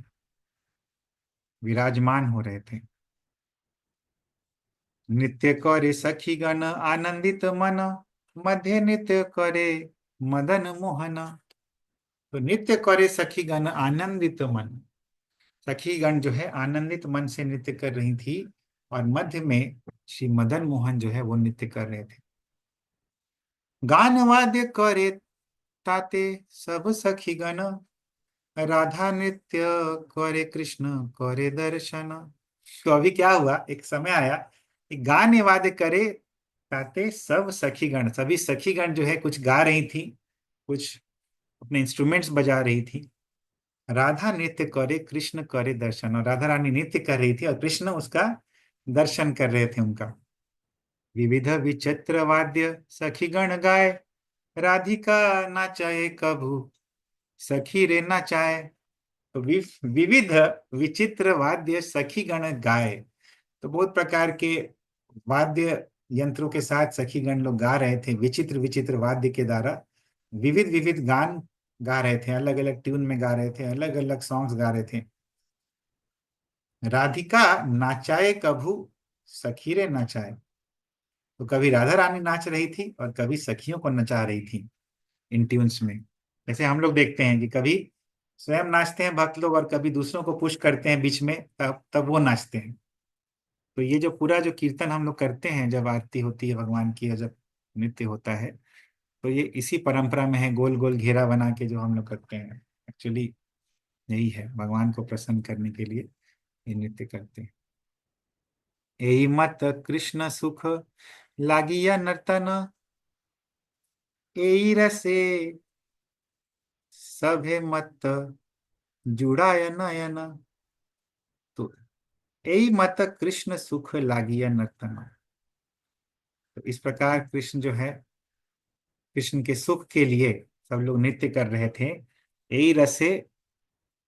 विराजमान हो रहे थे। नृत्य करे सखीगण आनंदित मन, मध्य नृत्य करे मदन मोहन। तो नृत्य करे सखीगण आनंदित मन, सखीगण जो है आनंदित मन से नृत्य कर रही थी, और मध्य में श्री मदन मोहन जो है वो नृत्य कर रहे थे। गान वाद्य करे ताते सब सखीगण, राधा नृत्य करे कृष्ण करे दर्शन। तो अभी क्या हुआ, एक समय आया कि गाने वाद्य करे ताते सब सखीगण, सभी सखीगण जो है कुछ गा रही थी, कुछ अपने इंस्ट्रूमेंट्स बजा रही थी। राधा नृत्य करे कृष्ण करे दर्शन, और राधा रानी नृत्य कर रही थी और कृष्ण उसका दर्शन कर रहे थे उनका। विविध विचित्र वाद्य सखीगण गाए, राधिका नाचाए कभू सखी रे नाचाए। तो विविध विचित्र वाद्य सखीगण गाए। तो बहुत प्रकार के वाद्य यंत्रों के साथ सखीगण लोग गा रहे थे, विचित्र विचित्र वाद्य के द्वारा विविध विविध गान गा रहे थे, अलग अलग ट्यून में गा रहे थे, अलग अलग सॉन्ग्स गा रहे थे। राधिका नाचाए कभू सखी रे नाचाए। तो कभी राधा रानी नाच रही थी और कभी सखियों को नचा रही थी इन ट्यून्स में। जैसे हम लोग देखते हैं कि कभी स्वयं नाचते हैं भक्त लोग, और कभी दूसरों को पुश करते हैं बीच में, तब तब वो नाचते हैं। तो ये जो पूरा जो कीर्तन हम लोग करते हैं, जब आरती होती है भगवान की, या जब नृत्य होता है, तो ये इसी परंपरा में है, गोल गोल घेरा बना के जो हम लोग करते हैं। एक्चुअली यही है, भगवान को प्रसन्न करने के लिए ये नृत्य करते हैं। यही मत कृष्ण सुख लागिया नर्तन, एई रसे सभे मत जुड़ाय नयन। तो यही मत कृष्ण सुख लागिया नर्तन। तो इस प्रकार कृष्ण जो है, कृष्ण के सुख के लिए सब लोग नृत्य कर रहे थे। यही रसे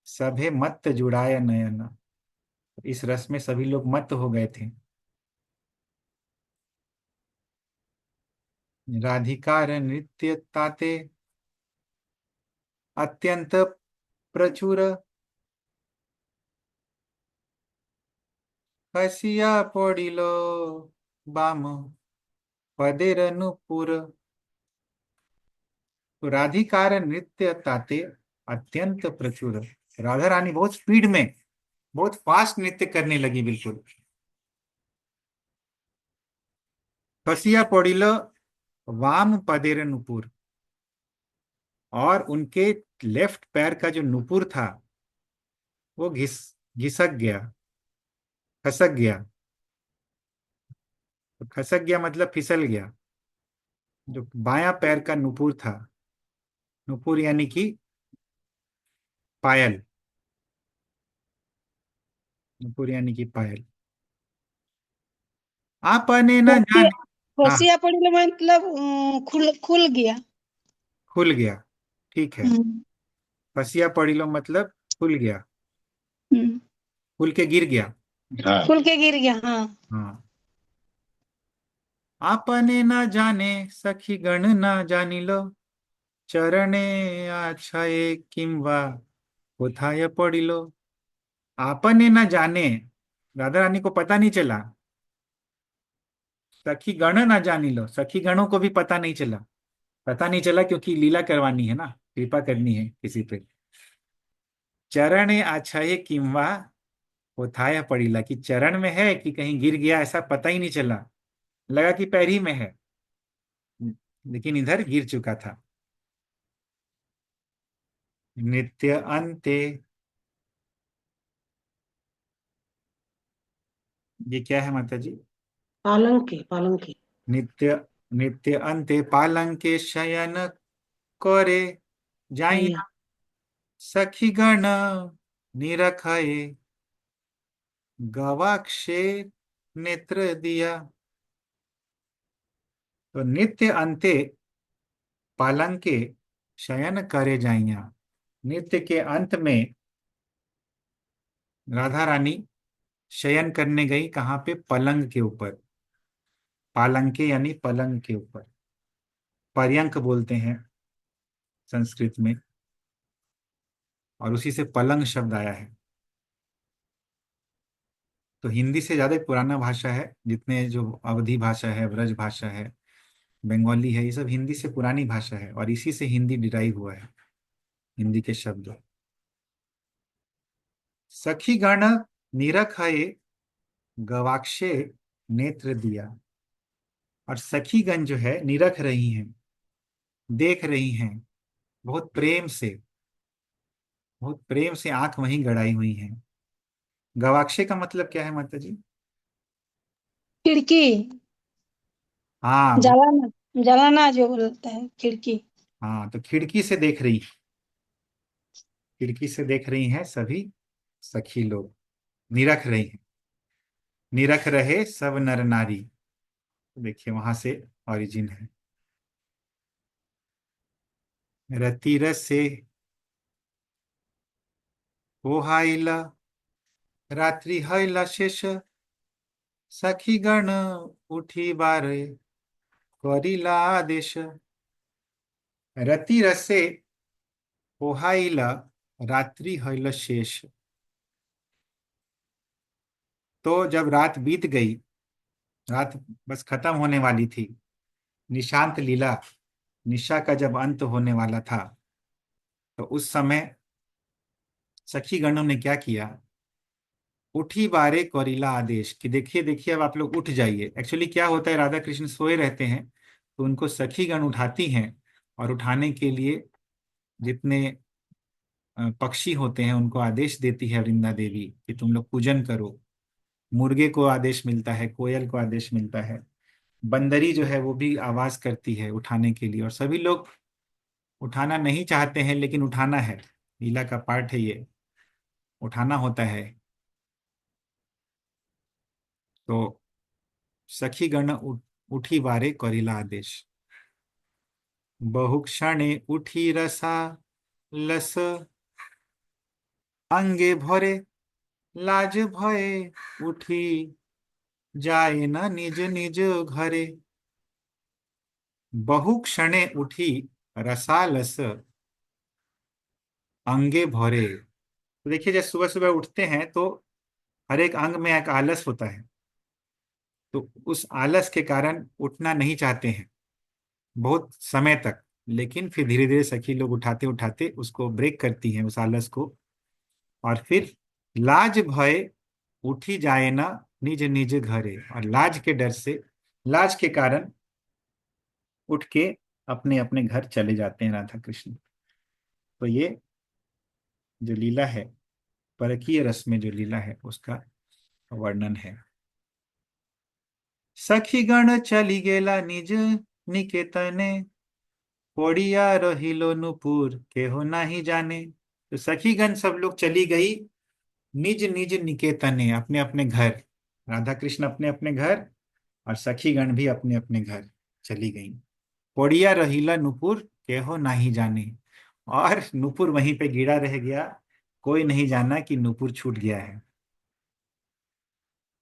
सभे मत जुड़ाय नयन। इस रस में सभी लोग मत हो गए थे। राधिकार नृत्य ताते अत्यंत प्रचुर, हसिया पड़िलो बाम पदेर नुपुर। तो राधिकार नृत्य ताते अत्यंत प्रचुर, राधा रानी बहुत स्पीड में, बहुत फास्ट नृत्य करने लगी बिल्कुल। हसिया पड़िलो वाम पदेर नुपुर, और उनके लेफ्ट पैर का जो नुपुर था वो घिसक गया, खसक गया। तो खसक गया मतलब फिसल गया। जो बायां पैर का नुपुर था, नुपुर यानी कि पायल, नुपुर यानी कि पायल। आपने न होशिया जाने। हाँ, होशिया पड़ी मतलब खुल खुल गया। खुल गया, ठीक है। हम्म। फसिया पड़िलो मतलब खुल गया, हम्म। खुल के गिर गया। हाँ खुल के गिर गया, हाँ। हाँ। आपने न जाने सखी गण न जानी लो, चरणे आछाए किंवा कोथाय पड़िलो। आपने न जाने, राधा रानी को पता नहीं चला। सखी गण न जानी लो, सखी गणों को भी पता नहीं चला। पता नहीं चला क्योंकि लीला करवानी है ना, कृपा करनी है किसी पे। चरण आछाए किंवा कोथाया पड़ीला, कि चरण में है कि कहीं गिर गया, ऐसा पता ही नहीं चला, लगा कि पैर ही में है, लेकिन इधर गिर चुका था। नित्य अंते, ये क्या है माता जी? पालंके पालंके नित्य नित्य अंते पालंके शयन करे भैया जाइया, सखी गण निरखाए गवाक्षे नेत्र दिया। तो नित्य अंते पालंके शयन करे जाइया। नित्य के अंत में राधा रानी शयन करने गई, कहाँ पे? पलंग के ऊपर। पालंके यानी पलंग के ऊपर, पर्यंक बोलते हैं संस्कृत में, और उसी से पलंग शब्द आया है। तो हिंदी से ज्यादा पुराना भाषा है। जितने जो अवधी भाषा है, ब्रज भाषा है, बंगाली है, ये सब हिंदी से पुरानी भाषा है, और इसी से हिंदी डिराइव हुआ है, हिंदी के शब्द। सखी गण निरखये गवाक्षे नेत्र दिया। और सखीगण जो है निरख रही हैं, देख रही हैं, बहुत प्रेम से, बहुत प्रेम से आंख वहीं गड़ाई हुई हैं। गवाक्षे का मतलब क्या है माता जी? खिड़की, हाँ जलाना, जलाना जो बोलता है खिड़की। हाँ, तो खिड़की से देख रही, खिड़की से देख रही हैं सभी सखी लोग, निरख रही हैं। निरख रहे सब नर नारी, देखिए वहां से ओरिजिन है। रति रस से ओहाइला रात्रि हैला शेष। सखी गण उठी बारे करिला आदेश। रति रस से ओहाइला रात्रि हैला शेष। तो जब रात बीत गई, रात बस खत्म होने वाली थी, निशांत लीला, निशा का जब अंत होने वाला था, तो उस समय सखी गणों ने क्या किया? उठी बारे कौरिला आदेश, कि देखिए देखिए अब आप लोग उठ जाइए। एक्चुअली क्या होता है, राधा कृष्ण सोए रहते हैं, तो उनको सखी गण उठाती हैं, और उठाने के लिए जितने पक्षी होते हैं उनको आदेश देती है वृंदा देवी कि तुम लोग पूजन करो। मुर्गे को आदेश मिलता है, कोयल को आदेश मिलता है, बंदरी जो है वो भी आवाज करती है उठाने के लिए, और सभी लोग उठाना नहीं चाहते हैं, लेकिन उठाना है, लीला का पार्ट है ये, उठाना होता है। तो सखी गण उठी बारे करिला आदेश। बहुक्षणे उठी रसा लस। अंगे भरे लाज भये उठी जाए न निज निज घरे। बहुक्षणे उठी रसालस अंगे भरे। तो देखिए जब सुबह सुबह उठते हैं तो हर एक अंग में एक आलस होता है, तो उस आलस के कारण उठना नहीं चाहते हैं बहुत समय तक, लेकिन फिर धीरे धीरे सखी लोग उठाते उठाते उसको ब्रेक करती हैं, उस आलस को। और फिर लाज भय उठी जाए ना निज निज घरे, और लाज के डर से, लाज के कारण उठ के अपने अपने घर चले जाते हैं राधा कृष्ण। तो ये जो लीला है, परकीय रस में जो लीला है, उसका वर्णन है। सखी गण चली गेला निज निकेतने। पड़िया रहिलो नुपुर केहो नाही जाने। तो सखी गण सब लोग चली गई निज निज निकेतने, अपने अपने घर। राधा कृष्ण अपने अपने घर, और सखी गण भी अपने अपने घर चली गई। पड़िया रहिला नुपुर केहो नाही जाने, और नुपुर वहीं पे गिरा रह गया, कोई नहीं जाना कि नुपुर छूट गया है।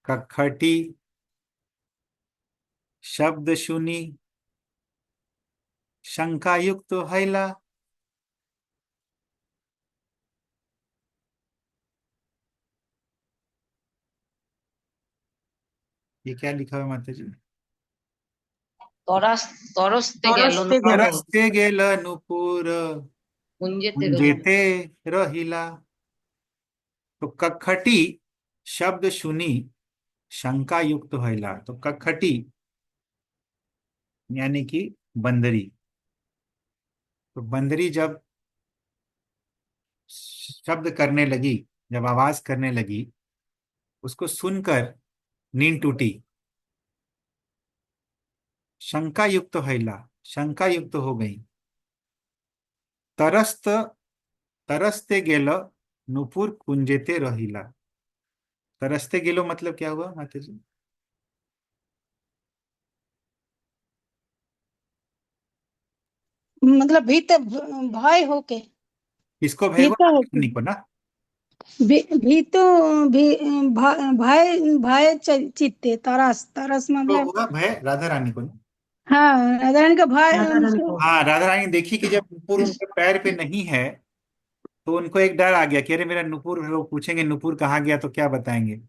कखटी शब्द सुनी शंका युक्त हैला। ये क्या लिखा हुआ है माता जी? তরাস তরসতে গেল তরসতে গেল। तरसते गेल नुपुर কুঞ্জেতে রহিল। जेते रहिला। तो कखटी शब्द सुनी शंका युक्त हैला। तो कखटी यानी कि बंदरी। तो बंदरी जब शब्द करने लगी, जब आवाज करने लगी, उसको सुनकर नींद टूटी। शंका युक्त हैला, शंका युक्त हो गई। तरस्त तरसते गेल नुपुर कुंजेते रहिला। तरसते गिलो मतलब क्या हुआ माता जी? मतलब भीत भय होके, किसको भय हुआ? भीत होके, रानी को ना? भीतु भी भय भय चित्ते, तरस, तरस तो मतलब। हुआ भय राधा रानी को ना? हाँ, राधा रानी का भय राधा रानी को। हाँ, राधा रानी देखी कि जब नुपुर उनके पैर पे नहीं है तो उनको एक डर आ गया कि अरे मेरा नुपुर, लोग पूछेंगे नुपुर कहाँ गया तो क्या बताएंगे।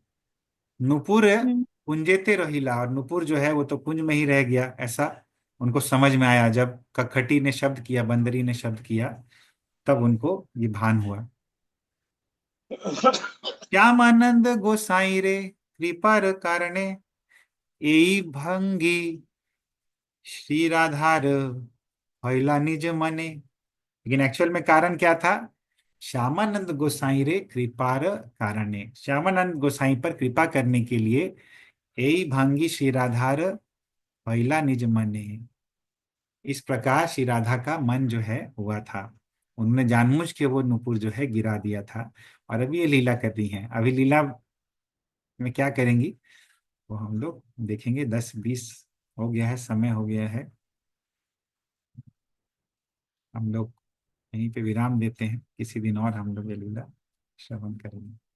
नुपुर हम्म, कुंजेते रहिला, और नुपुर जो है वो तो कुंज में ही रह गया, ऐसा उनको समझ में आया जब कखटी ने शब्द किया, बंदरी ने शब्द किया, तब उनको ये भान हुआ। श्यामानंद गोसाई रे कृपार कारणे एई भंगी श्री राधार भैला निज मने। लेकिन एक्चुअल में कारण क्या था? श्यामानंद गोसाई रे कृपार कारणे, श्यामानंद गोसाई पर कृपा करने के लिए एई भांगी श्री राधार भैला निज मने, इस प्रकार श्री राधा का मन जो है हुआ था। उन्होंने जानबूझ के वो नुपुर जो है गिरा दिया था। और अभी ये लीला कर रही हैं, अभी लीला में क्या करेंगी वो हम लोग देखेंगे। 10-20 हो गया है, समय हो गया है, हम लोग यहीं पे विराम देते हैं। किसी दिन और हम लोग ये लीला श्रवण करेंगे।